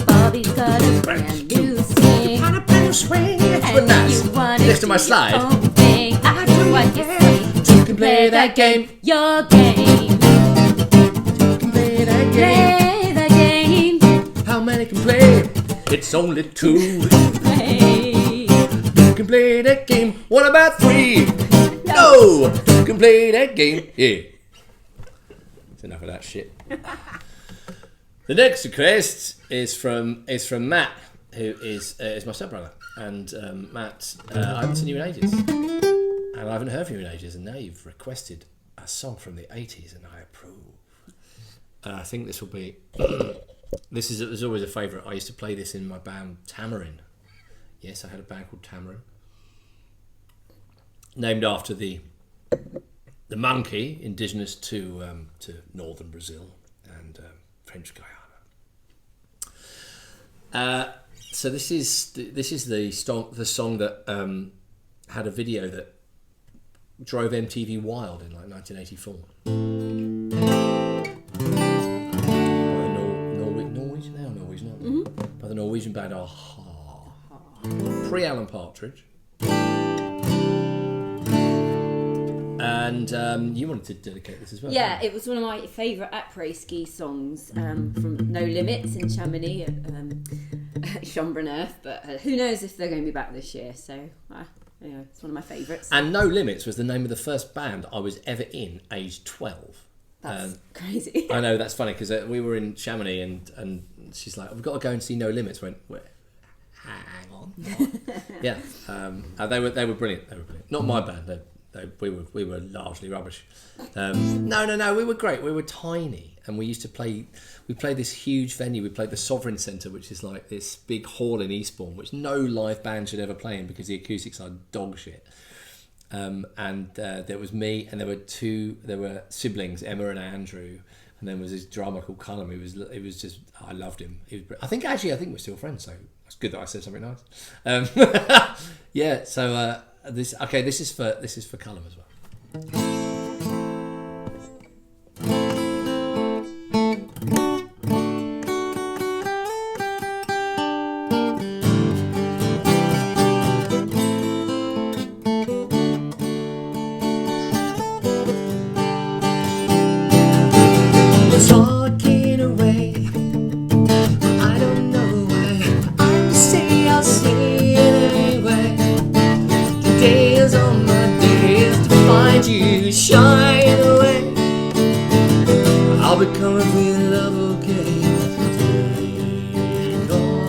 Bobby's got a brand new swing, On a brand swing. and you want Next to my slide. thing. I hear what you say. You can play that game. Your game. Play that game. Play the game. How many can play? It's only 2. Play. You can play that game. What about 3? No! You can play that game. Yeah. That's enough of that shit. The next request is from Matt, who is my stepbrother. And Matt, I haven't seen you in ages. And I haven't heard from you in ages. And now you've requested a song from the 80s, and I approve. I think this will be... This is always a favourite. I used to play this in my band Tamarin. Yes, I had a band called Tamarin, named after the monkey indigenous to northern Brazil and French Guyana. So this is the song that had a video that drove MTV wild in like 1984. By the Norwegian band Aha. Pre-Alan Partridge. And you wanted to dedicate this as well. Yeah, it was one of my favourite après-ski songs from No Limits in Chamonix at Chambre-Neuf, but who knows if they're going to be back this year, so it's one of my favourites. And No Limits was the name of the first band I was ever in, aged 12. That's crazy. I know, that's funny, because we were in Chamonix and she's like, we've got to go and see No Limits. I went, hang on. Yeah, they were brilliant. They were brilliant. Not my band. We were largely rubbish. No, we were great. We were tiny, and we used to play. We played this huge venue. We played the Sovereign Centre, which is like this big hall in Eastbourne, which no live band should ever play in because the acoustics are dog shit. And there was me, and there were siblings, Emma and Andrew, and then there was this drummer called Callum. It was just, I loved him. I think we're still friends, so it's good that I said something nice. Yeah. So this is for Callum as well. Talking away, I don't know why. I say I'll say it anyway. Today is on my days to find you shine away. I'll be coming for your love, okay? Take all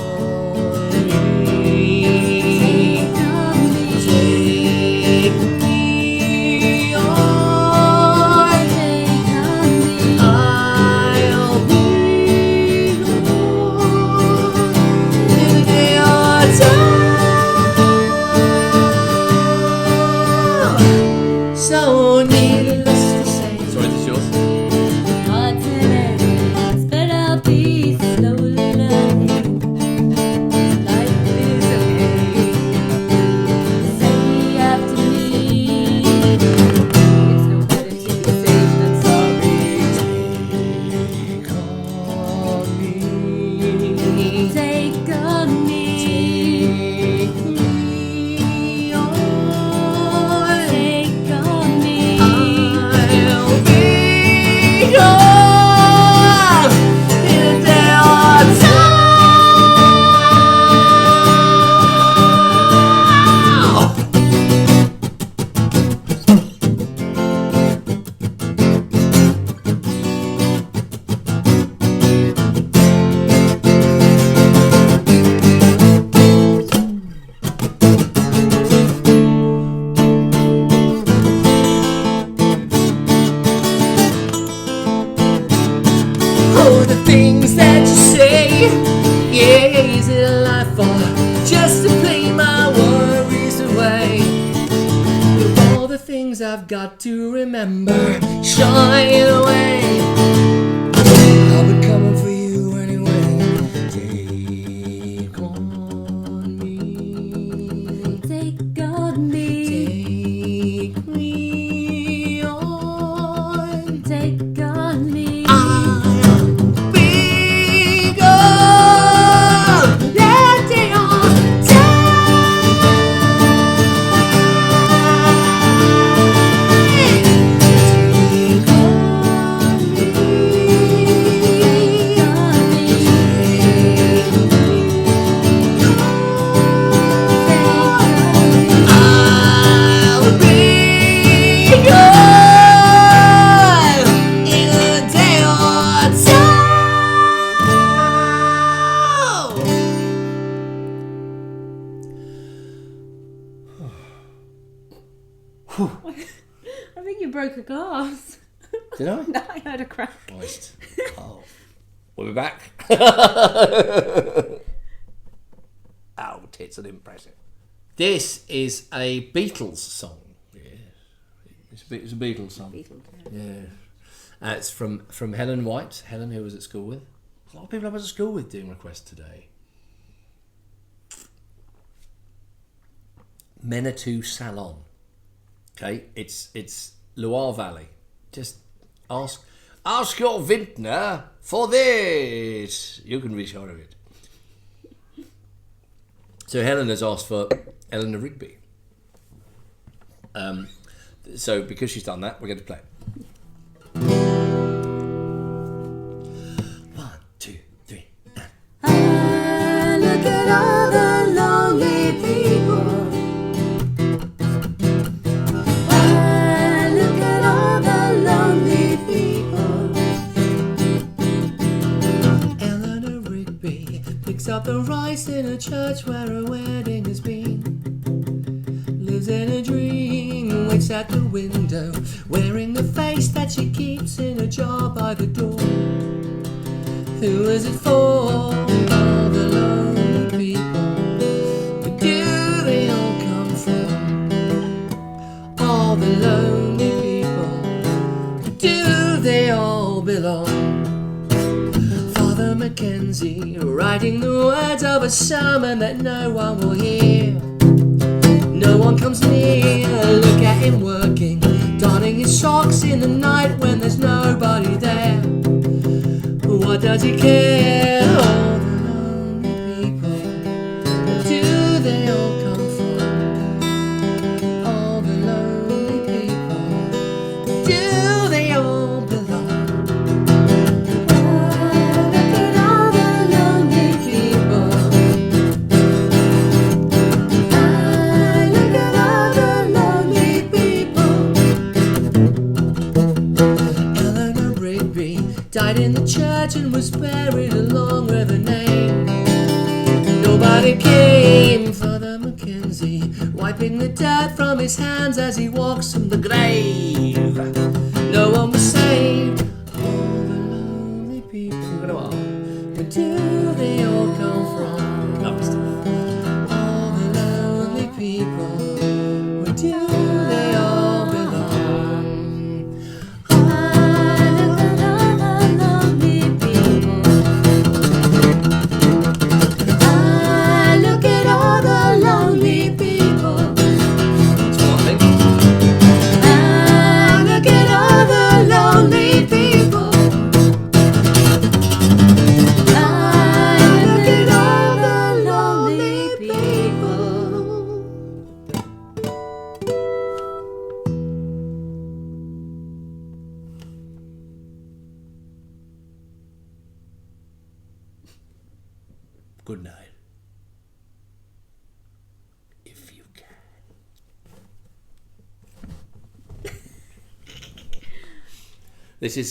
I've got to remember. Shine away. I'll be coming for you anyway. Take on me. Take on me. Take me on. Take on me. I'll be gone. Letting on I'll be gone in a day or two. I think you broke a glass. Did I? No, I heard a crack. Moist. Oh. We'll be back. Ow, tits are impressive. This is a Beatles song. Yeah. It's a Beatles song. Beatles, Yeah. It's from Helen White. Helen, who I was at school with. A lot of people I was at school with doing requests today. Manitou Salon. Okay, it's Loire Valley. Just ask your vintner for this. You can be sure of it. So Helen has asked for Eleanor Rigby. So because she's done that, we're going to play it. 1, 2, 3. I look at all the lonely people. I look at all the lonely people. Eleanor Rigby picks up the rice in a church where a wedding has been. Lives in a dream, waits at the window, wearing the face that she keeps in a jar by the door. Who is it for? All the lonely people. Where do they all come from? All the lonely people. Where do they all belong? Father Mackenzie writing the words of a sermon that no one will hear. No one comes near. Look at him working, donning his socks in the night when there's nobody there. What does he care? All the lonely people. Where do they all come from? All the lonely people. Where do they all belong? Look at all the lonely People. I look at all the lonely people. Eleanor Rigby died in the church and was buried along with her name. Nobody came. Father Mackenzie wiping the dirt from his hands as he walks from the grave. No one was saved. All the lonely people. Where do they all come from? Lovely stuff. All the lonely people. Where do they all belong? I look at all the lonely people. I look at all the lonely people. That's one thing. I look at all the lonely people. I look at all the lonely people. Good night. If you can. This is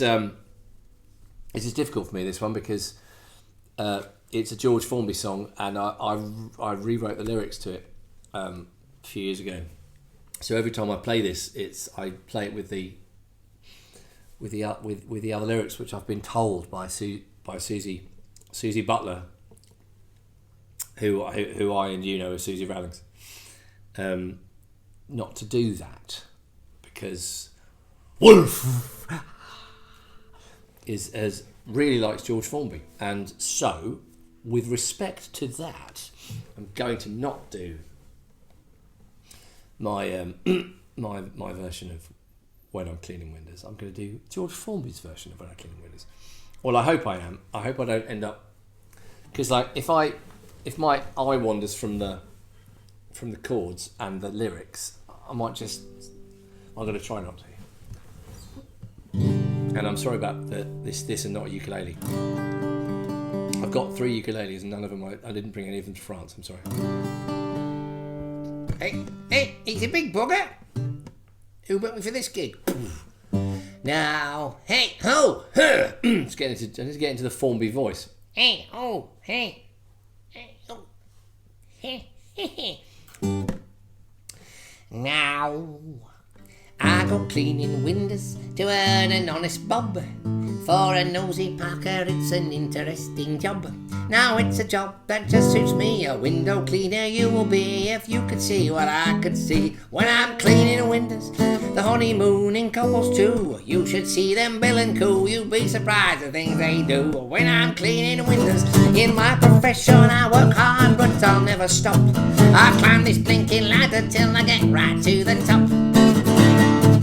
difficult for me, this one, because it's a George Formby song, and I rewrote the lyrics to it a few years ago. So every time I play this, I play it with the other lyrics, which I've been told by Susie Butler, who I and you know as Susie Rallings, not to do that, because Wolf really likes George Formby, and so with respect to that, I'm going to not do my my version of When I'm Cleaning Windows. I'm going to do George Formby's version of When I'm Cleaning Windows. Well, I hope I am. I hope I don't end up, because like if my eye wanders from the chords and the lyrics, I'm going to try not to. And I'm sorry about this and not a ukulele. I've got 3 ukuleles and none of them I didn't bring any of them to France. I'm sorry. Hey, he's a big bugger. Who booked me for this gig? Now, hey, ho, her. Let's get into the Formby voice. Hey, oh, hey, oh, hey. Now, I go cleaning windows to earn an honest bob. For a nosy Parker, it's an interesting job. Now it's a job that just suits me. A window cleaner you will be if you could see what I could see when I'm cleaning windows. The honeymooning couples too, you should see them bill and coo. You'd be surprised at things they do when I'm cleaning windows. In my profession I work hard, but I'll never stop. I climb this blinking ladder till I get right to the top.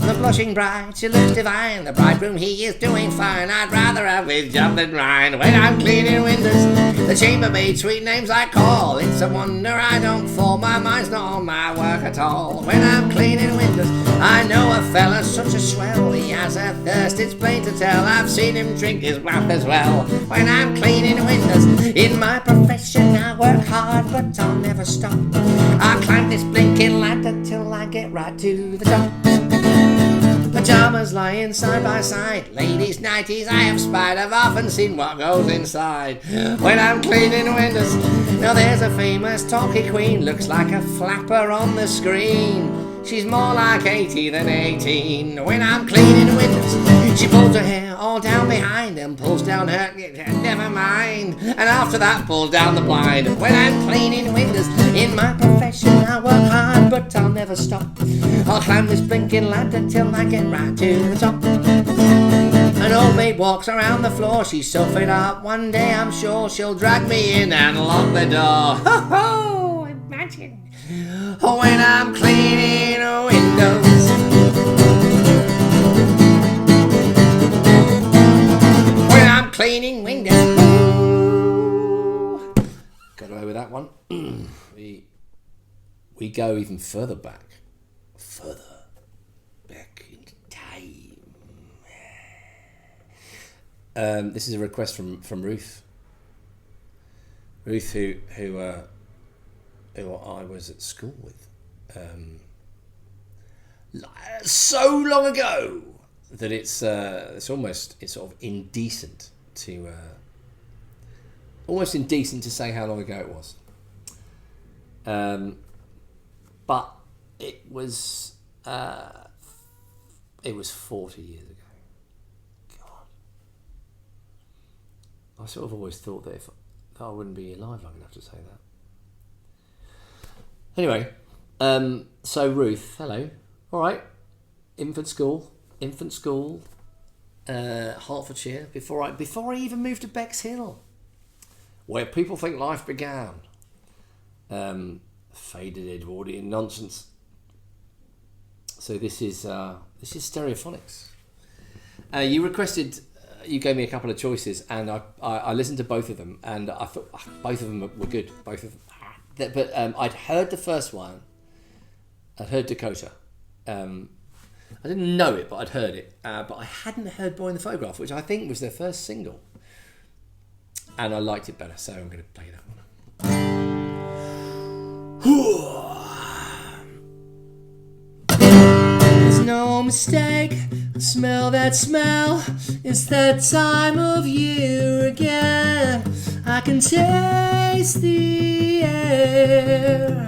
The blushing bride, she looks divine. The bridegroom, he is doing fine. I'd rather have his job than mine when I'm cleaning windows. The chambermaid, sweet names I call. It's a wonder I don't fall. My mind's not on my work at all. When I'm cleaning windows, I know a fella's such a swell. He has a thirst, it's plain to tell. I've seen him drink his wrap as well. When I'm cleaning windows, in my profession I work hard, but I'll never stop. I climb this blinking ladder till I get right to the top. Pyjamas lying side by side, ladies' nighties I have spied. I've often seen what goes inside when I'm cleaning windows. Now there's a famous talkie queen, looks like a flapper on the screen. She's more like 80 than 18 when I'm cleaning windows. She pulls her hair all down behind and pulls down her, never mind. And after that pulls down the blind when I'm cleaning windows. In my profession I work hard, but I'll never stop. I'll climb this blinking ladder till I get right to the top. An old maid walks around the floor, she's so fed up. One day I'm sure she'll drag me in and lock the door. Ho ho, imagine when I'm cleaning windows. When I'm cleaning windows. Got away with that one. We go even further back in time. This is a request from Ruth. Ruth, who I was at school with so long ago that it's sort of indecent to say how long ago it was. But it was 40 years ago. God, I sort of always thought that if I wouldn't be alive long enough to say that. Anyway, so Ruth, hello. All right, infant school, Hertfordshire. Before I even moved to Bexhill, where people think life began. Faded Edwardian nonsense. So this is Stereophonics. You requested. You gave me a couple of choices, and I listened to both of them, and I thought both of them were good. Both of them. But I'd heard the first one. I'd heard Dakota. I didn't know it, but I'd heard it. But I hadn't heard Boy in the Photograph, which I think was their first single. And I liked it better, so I'm going to play that one. There's no mistake, smell that smell. It's that time of year again. I can taste the air.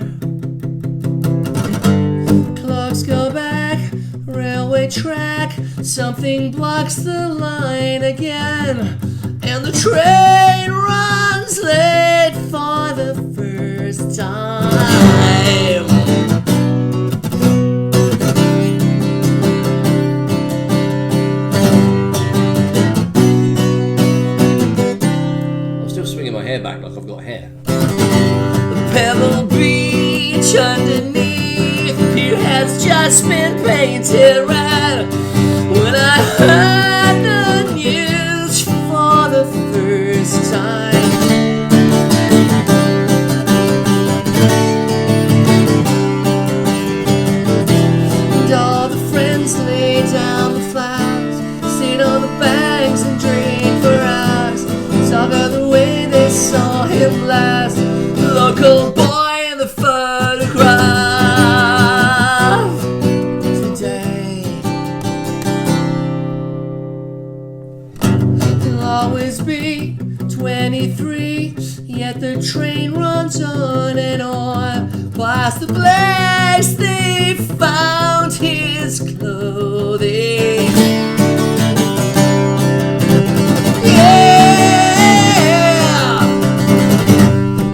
Clocks go back, railway track. Something blocks the line again. And the train runs late for the first time. which underneath appear has just been painted red. When I heard the news for the first time, and all the friends lay down the flowers, sit on the banks and drink for hours, talk of the way they saw him last, the local boy in the photograph. Today he'll always be 23, yet the train runs on and on past the place they found his clothing. Yeah,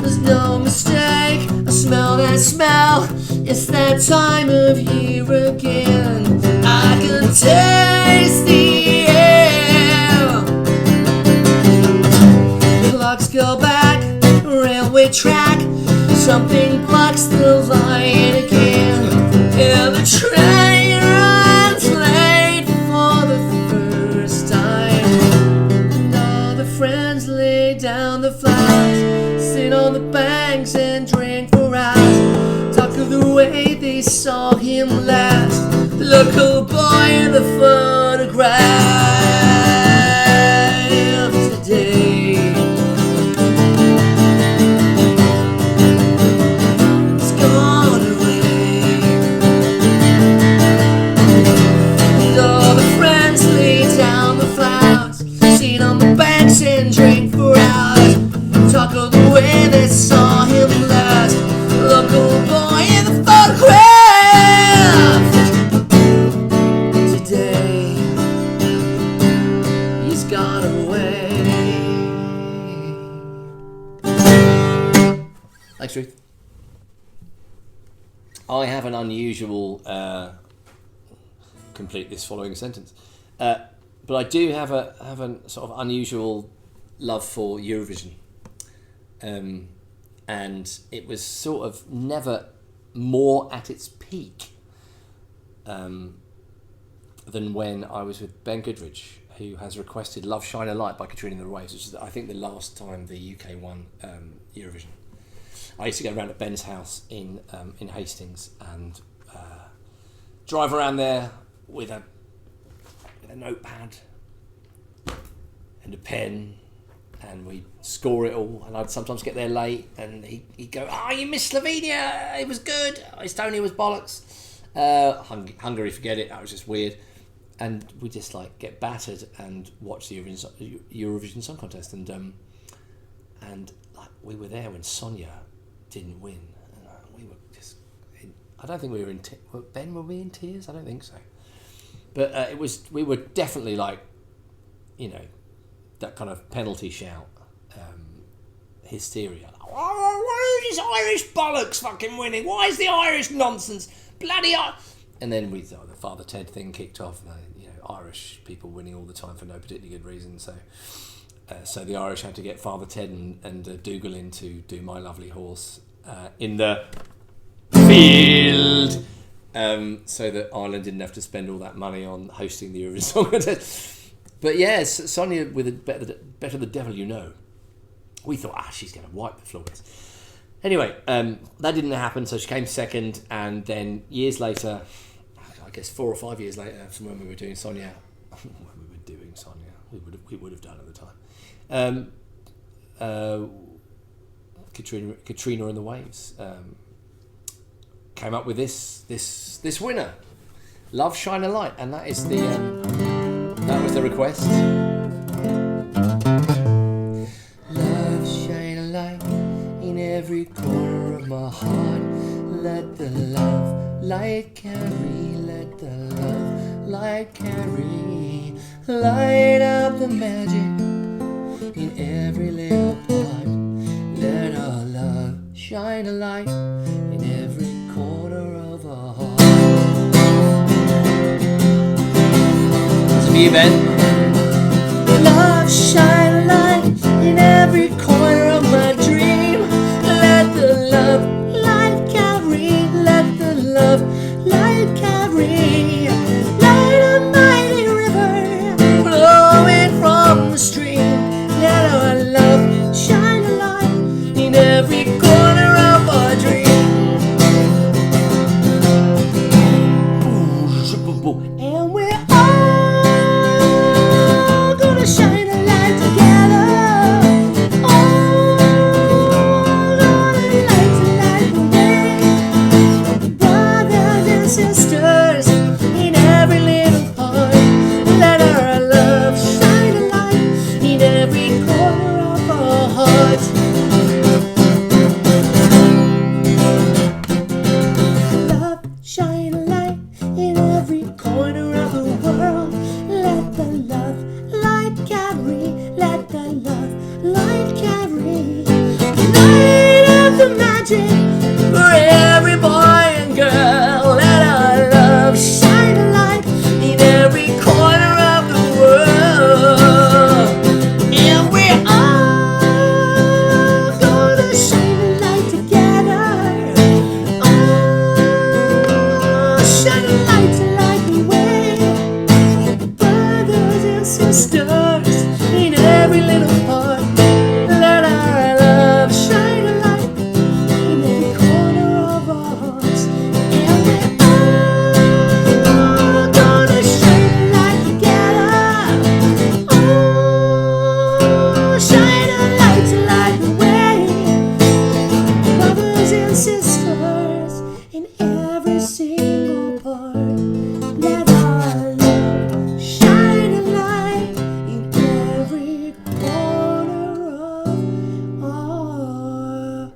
there's no mistake, I smell that smell, it's that time of year again. I can taste the air. Clocks go back, railway track, something blocks the line again, and the train runs late for the first time. And all the friends lay down the flowers, sit on the banks and drink for hours, talk of the way they saw him last, the local boy in the photograph. Today it's gone away, and all the friends lay down the flowers, sit on the banks and drink for hours, talk of the way they saw him last, the local boy in the photograph. Today he's gone away. Thanks, Ruth. I have an unusual complete this following sentence, but I do have a sort of unusual love for Eurovision, and it was sort of never more at its peak than when I was with Ben Goodrich, who has requested "Love Shine a Light" by Katrina and the Waves, which is I think the last time the UK won Eurovision. I used to go around at Ben's house in Hastings and drive around there with a notepad and a pen, and we'd score it all, and I'd sometimes get there late, and he'd go, "Oh, you missed Slovenia, it was good. Estonia was bollocks. Hungary, forget it, that was just weird." And we just like get battered and watch the Eurovision Song Contest, and like we were there when Sonia didn't win, and we were just I don't think we were in Ben, were we in tears? I don't think so, but we were definitely like, you know, that kind of penalty shout hysteria. Oh, why is this Irish bollocks fucking winning? Why is the Irish nonsense? Bloody And then the Father Ted thing kicked off. You know, Irish people winning all the time for no particularly good reason. So the Irish had to get Father Ted and Dougal in to do My Lovely Horse in the field, so that Ireland didn't have to spend all that money on hosting the Eurovision Song Contest. But yes, Sonia with a better the devil you know. We thought, she's going to wipe the floor with us. Anyway, that didn't happen, so she came second, and then years later, I guess 4 or 5 years later, from when we were doing Sonia, we would have done at the time. Katrina and the Waves came up with this winner, "Love Shine a Light," and that is that was the request. Love shine a light in every corner of my heart. Let the love light carry. Let the love light carry. Light up the magic in every little part. Let our love shine a light in every corner of our heart. To me, Ben. Love shine a light in every corner of my dream. Let the love light carry. light carry, light a mighty river flowing from the stream. Let our love shine a light in every corner of our dream. And we're all gonna shine a light together. All gonna light to light the way. Brothers and sisters in every little heart. Let our love shine a light in every corner of our hearts. Love shine a light in every corner of the world. Let the love light carry, let the love light carry. Light up the magic for every boy and girl. Let our love shine a light in every corner of the world. And we're all gonna shine a light together. Oh, shine a light to light the way. Brothers and sisters in every little part. Let our love shine a light in every corner of our hearts. And we're all gonna shine a light together. Oh, shine a light to light the way. Brothers and sisters in every single part. Let our love shine a light in every corner of our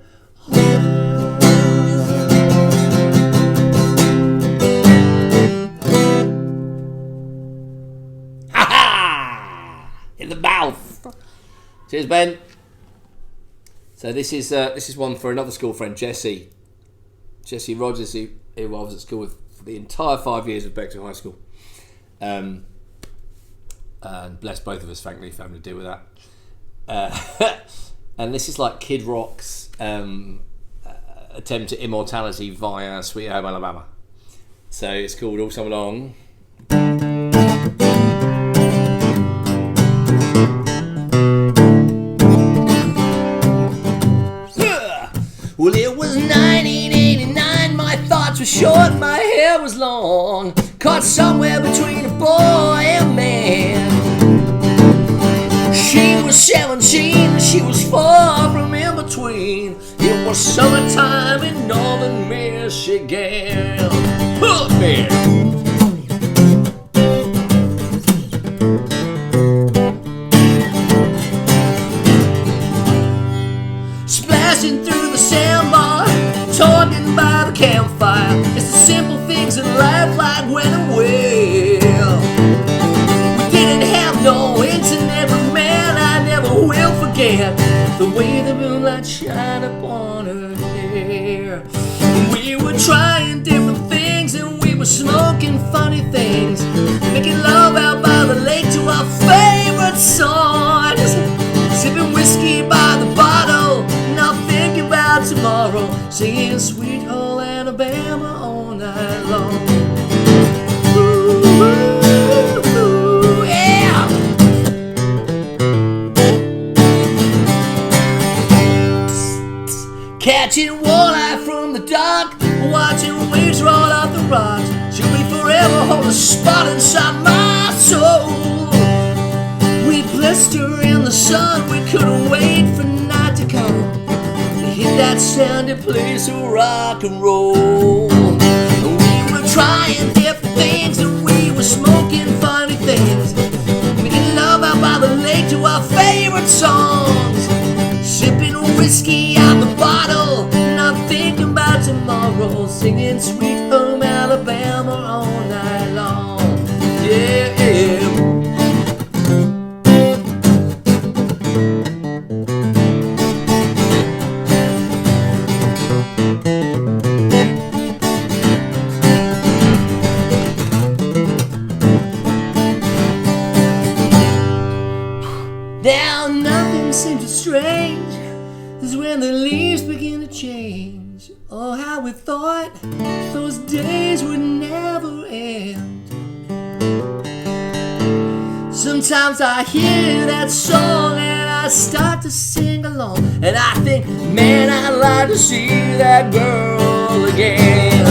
Ha ha! In the mouth. Cheers, Ben. So this is one for another school friend, Jesse Rogers, who I was at school with for the entire 5 years of Bexhill High School. And bless both of us, thankfully, having to deal with that. And this is like Kid Rock's attempt at immortality via Sweet Home Alabama. So it's called All Summer Long. Well, it was 1989, my thoughts were short, my hair was long, caught somewhere between a boy and man. She was 17, she was far from in between. It was summertime in northern Michigan. Hook me! Splashing through the sandbar, talking by the campfire. It's the simple things in life like when and well. We didn't have no internet, but man, I never will forget the way the moonlight shined upon her hair. We were trying different things and we were smoking funny things, making love out by the lake to our favorite songs, sipping whiskey by the bottle, not thinking about tomorrow, singing Sweet Home Alabama all night long. Ooh, ooh, ooh, yeah. Catching walleye from the dock, watching waves roll off the rocks. She'll be forever hold a spot inside my soul. We blessed her in the sun, we couldn't wait for night to come to hit that sandy place of rock and roll. We were trying different things and we were smoking funny things, making love out by the lake to our favorite songs, sipping whiskey out the bottle, not thinking about tomorrow, singing Sweet Home Alabama all night long. Yeah, yeah. Now nothing seems as strange as when the leaves begin to change. Oh, how we thought those days would never end. Sometimes I hear that song and I start to sing along, and I think, man, I'd like to see that girl again.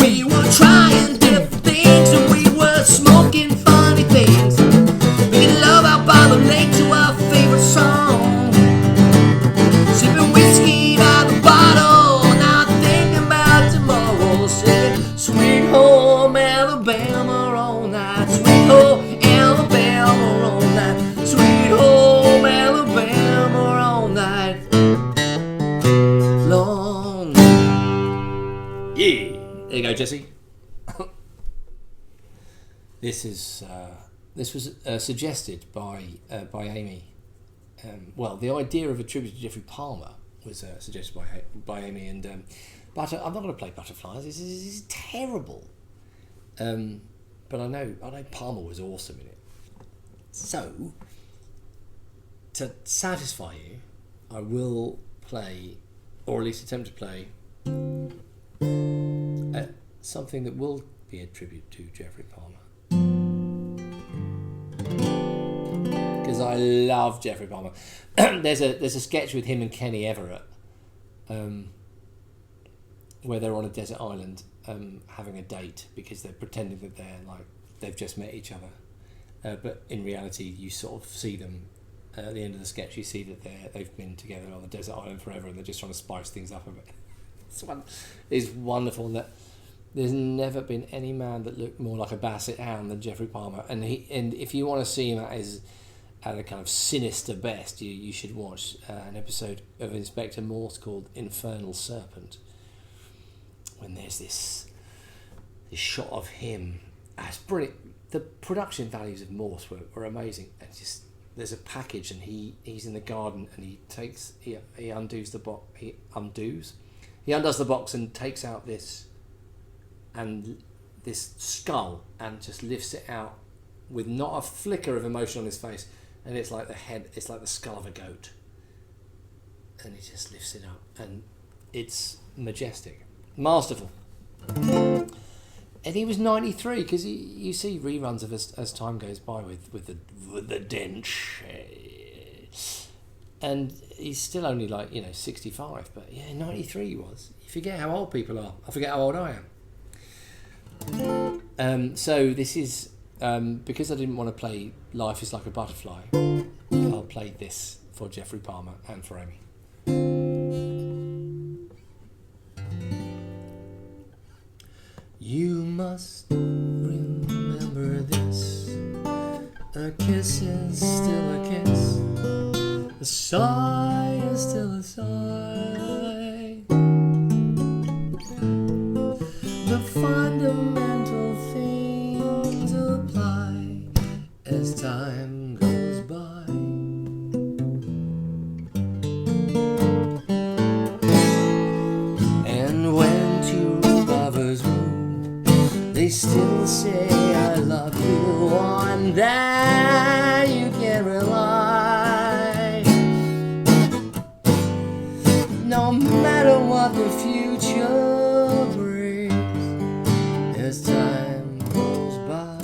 We were trying different things and we were smoking funny things, making love out by the lake to our favorite song, sipping whiskey by the bottle, not thinking about tomorrow, singing Sweet Home Alabama all night, Sweet Home Alabama all night, Sweet Home Alabama all night long. Yeah, there you go, Jesse. This was suggested by Amy. Well, the idea of a tribute to Jeffrey Palmer was suggested by Amy, and but I'm not going to play Butterflies. This is terrible. But I know Palmer was awesome in it. So, to satisfy you, I will play, or at least attempt to play, something that will be a tribute to Jeffrey Palmer. Because I love Jeffrey Palmer. There's a sketch with him and Kenny Everett, where they're on a desert island having a date because they're pretending that they've just met each other, but in reality you sort of see them at the end of the sketch. You see that they've been together on the desert island forever and they're just trying to spice things up a bit. This one is wonderful, and that there's never been any man that looked more like a basset hound than Jeffrey Palmer, and if you want to see him at a kind of sinister best, you should watch an episode of Inspector Morse called Infernal Serpent, when there's this shot of him. It's brilliant. The production values of Morse were amazing, and just there's a package and he's in the garden and he undoes the box. He undoes the box and takes out this skull and just lifts it out with not a flicker of emotion on his face, and it's like the skull of a goat, and he just lifts it up and it's majestic, masterful. And he was 93, because you see reruns of as time goes by with the Dench, and he's still only 65, but 93 he was. You forget how old people are. I forget how old I am. So this is because I didn't want to play Life Is Like a Butterfly, I'll play this for Jeffrey Palmer and for Amy. You must remember this: a kiss is still a kiss, a sigh is still a sigh. The fundamental things apply as time goes by. And when two lovers woo, they still say I love you, on that you can rely. No matter what the future brings as time goes by.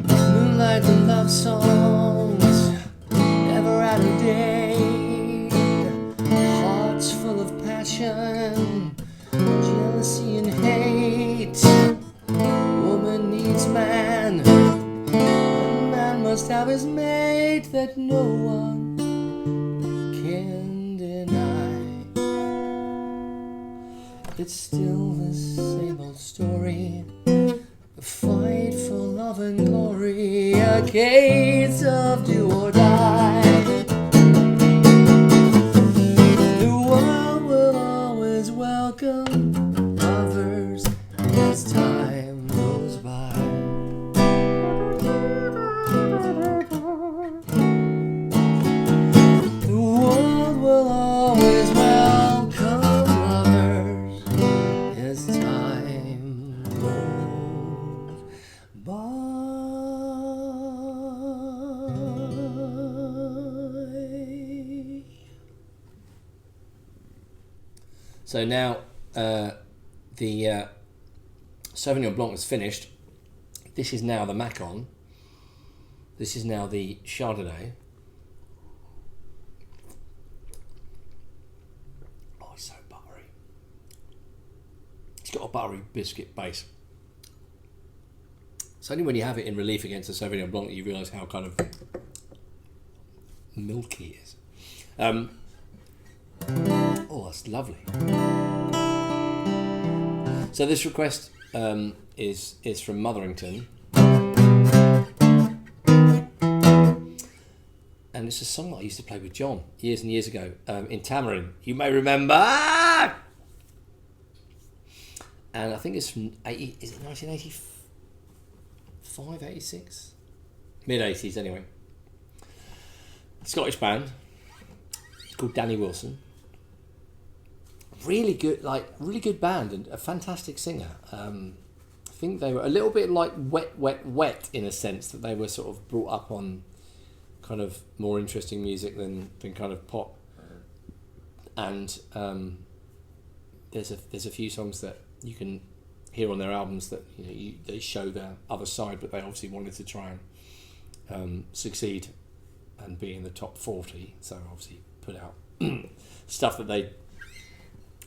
Moonlight and love songs never out of date, full of passion, jealousy and hate. Woman needs man, and man must have his mate that no one can deny. It's still the same old story, a fight for love and glory, a case of do or die. Welcome lovers as time goes by. The world will always welcome lovers as time goes by. So now the Sauvignon Blanc is finished. This is now the Macon. This is now the Chardonnay. Oh, it's so buttery. It's got a buttery biscuit base. It's only when you have it in relief against the Sauvignon Blanc that you realise how kind of milky it is. Oh, that's lovely. So this request is from Motherington. And it's a song that I used to play with John years and years ago in Tamarin. You may remember. And I think it's from 1985, 86? Mid-80s anyway. Scottish band. It's called Danny Wilson. Really good band and a fantastic singer. I think they were a little bit like Wet in a sense, that they were sort of brought up on kind of more interesting music than kind of pop. And there's a few songs that you can hear on their albums that they show their other side, but they obviously wanted to try and succeed and be in the top 40. So obviously put out stuff that they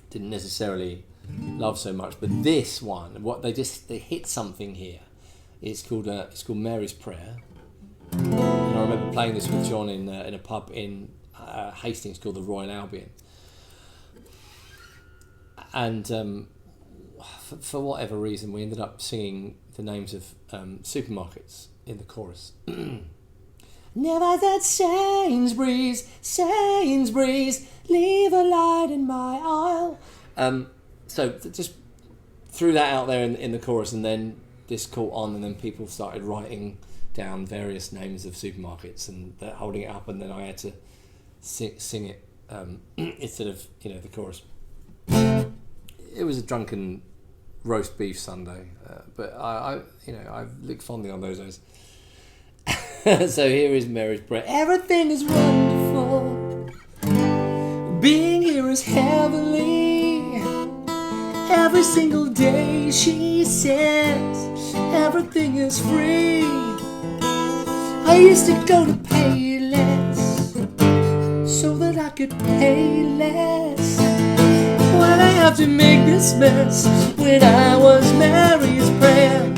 didn't necessarily love so much. But this one, they hit something here. It's called Mary's Prayer. And I remember playing this with John in a pub in Hastings called the Royal Albion. And for whatever reason, we ended up singing the names of supermarkets in the chorus. Never that Sainsbury's, leave a light in my aisle. So just threw that out there in the chorus, and then this caught on, and then people started writing down various names of supermarkets, and they're holding it up, and then I had to sing it instead of the chorus. It was a drunken roast beef Sunday, but I look fondly on those days. So here is Mary's Prayer. Everything is wonderful. Being here is heavenly. Every single day she says everything is free. I used to go to Payless so that I could pay less. When I have to make this mess, when I was Mary's Prayer,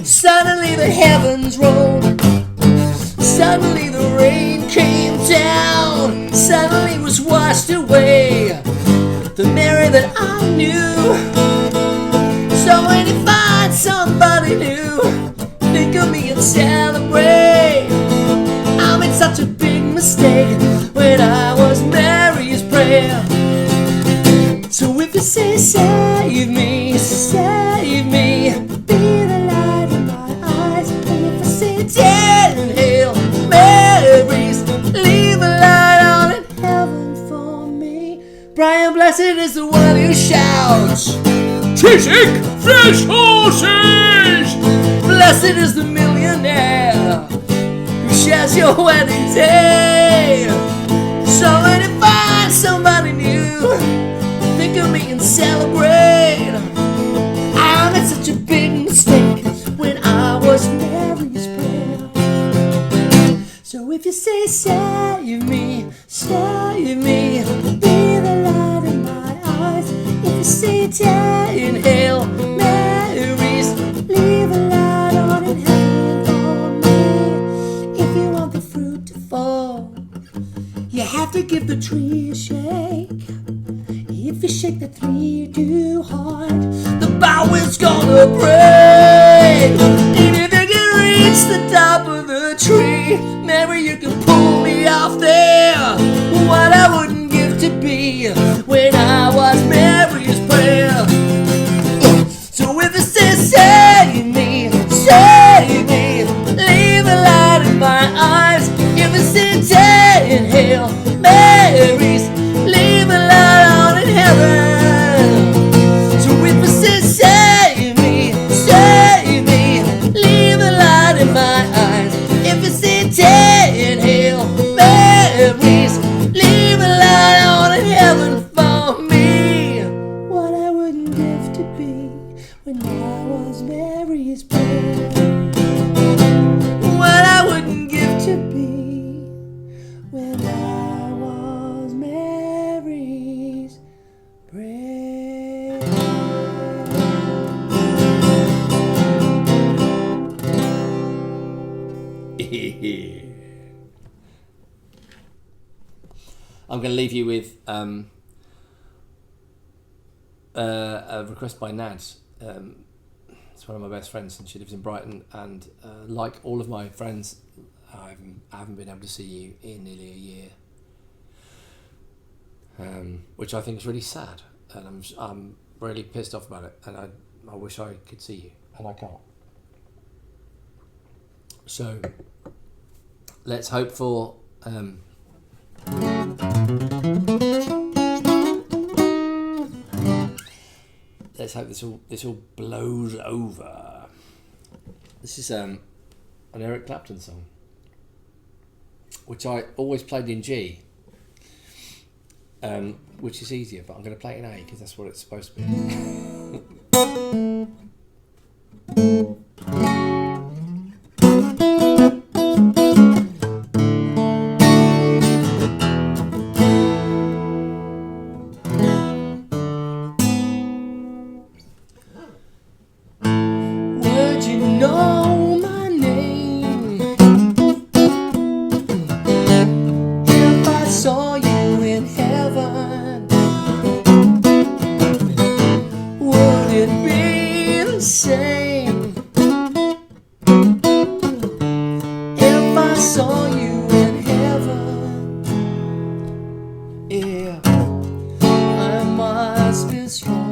suddenly the heavens rolled. Suddenly the rain came down. Suddenly was washed away the Mary that I knew. So when you find somebody new, think of me and celebrate. I made such a big mistake when I was Mary's Prayer. So if you say save me, be the light in my eyes. And if I say dead in hell, Mary's, leave a light on in heaven for me. Brian Blessed is the one who shouts, Chiswick Fish Horses! Blessed is the millionaire who shares your wedding day. So when you find somebody new, think of me and celebrate. I made such a big mistake when I was Mary's Prayer. So if you say save me, be the light in my eyes. If you say dead in hell, Mary's, leave a light on in heaven for me. If you want the fruit to fall, you have to give the tree a shake. If you shake the tree too hard, the bough is gonna break. And if you can reach the top of the tree, maybe you can pull me off there. What I wouldn't give to be when I was Mary's Prayer. So if you say save me, leave a light in my eyes. If you say dead in hell, Mary's, leave a light on in heaven. So if you say save me, leave a light in my eyes. If you say and I was Mary's bread. I'm going to leave you with a request by Nads. It's one of my best friends, and she lives in Brighton. And like all of my friends, I haven't been able to see you in nearly a year, which I think is really sad, and I'm really pissed off about it. And I wish I could see you, and I can't. So let's hope for. Let's hope this all blows over. This is an Eric Clapton song, which I always played in G, which is easier, but I'm going to play it in A because that's what it's supposed to be. Would you know my name if I saw you in heaven? Would it be the same if I saw you in heaven? Yeah, I must be strong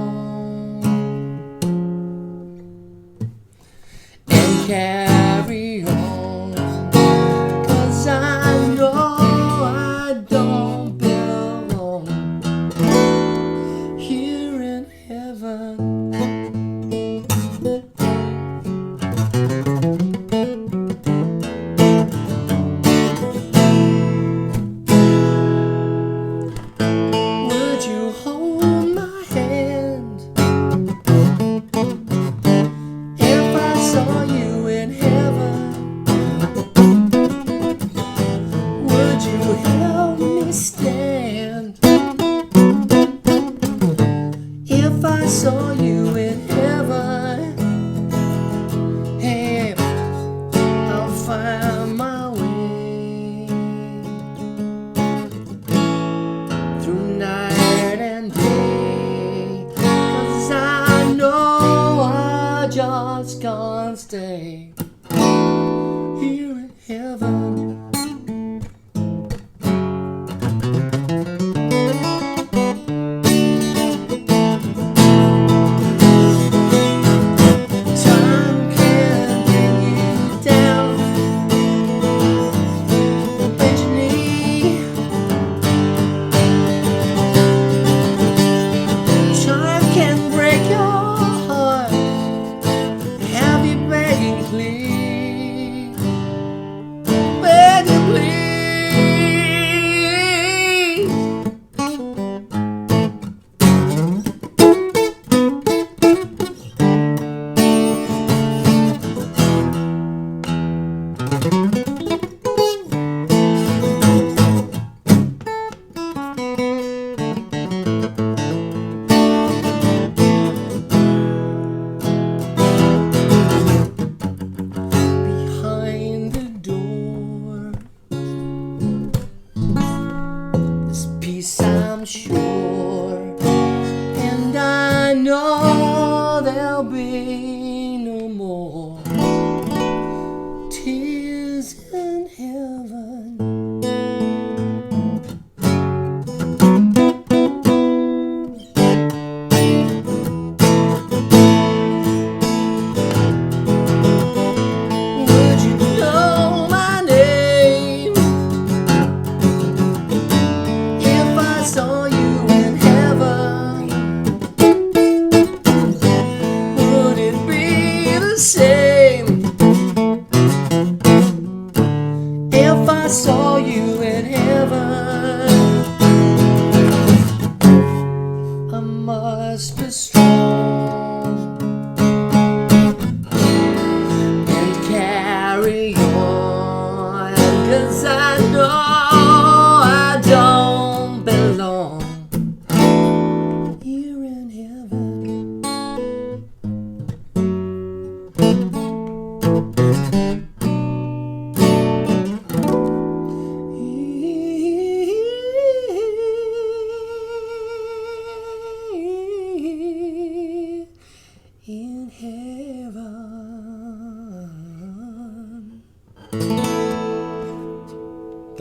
and carry on, 'cause I know I don't belong here in heaven. Would you hold my hand if I saw you in heaven? Would you help me stand if I saw you in heaven? Hey, I'll find my way through night and day, 'cause I know I just can't stay here in heaven. Time can bring you down, eventually.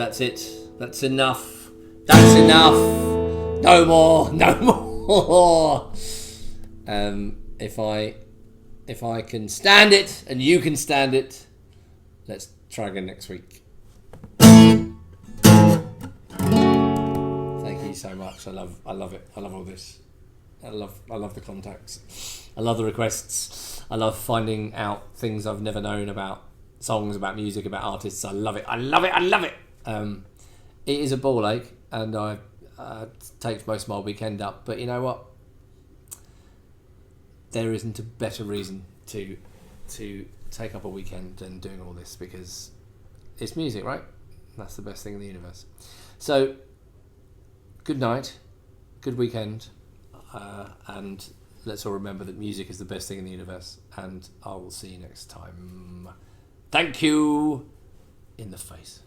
That's it. That's enough. That's enough. No more. No more. If I can stand it and you can stand it, let's try again next week. Thank you so much. I love it. I love all this. I love the contacts. I love the requests. I love finding out things I've never known about songs, about music, about artists. I love it. I love it. I love it. It is a ball ache, and I takes most of my weekend up. But you know what? There isn't a better reason to take up a weekend than doing all this, because it's music, right? That's the best thing in the universe. So, good night, good weekend, and let's all remember that music is the best thing in the universe, and I will see you next time. Thank you in the face.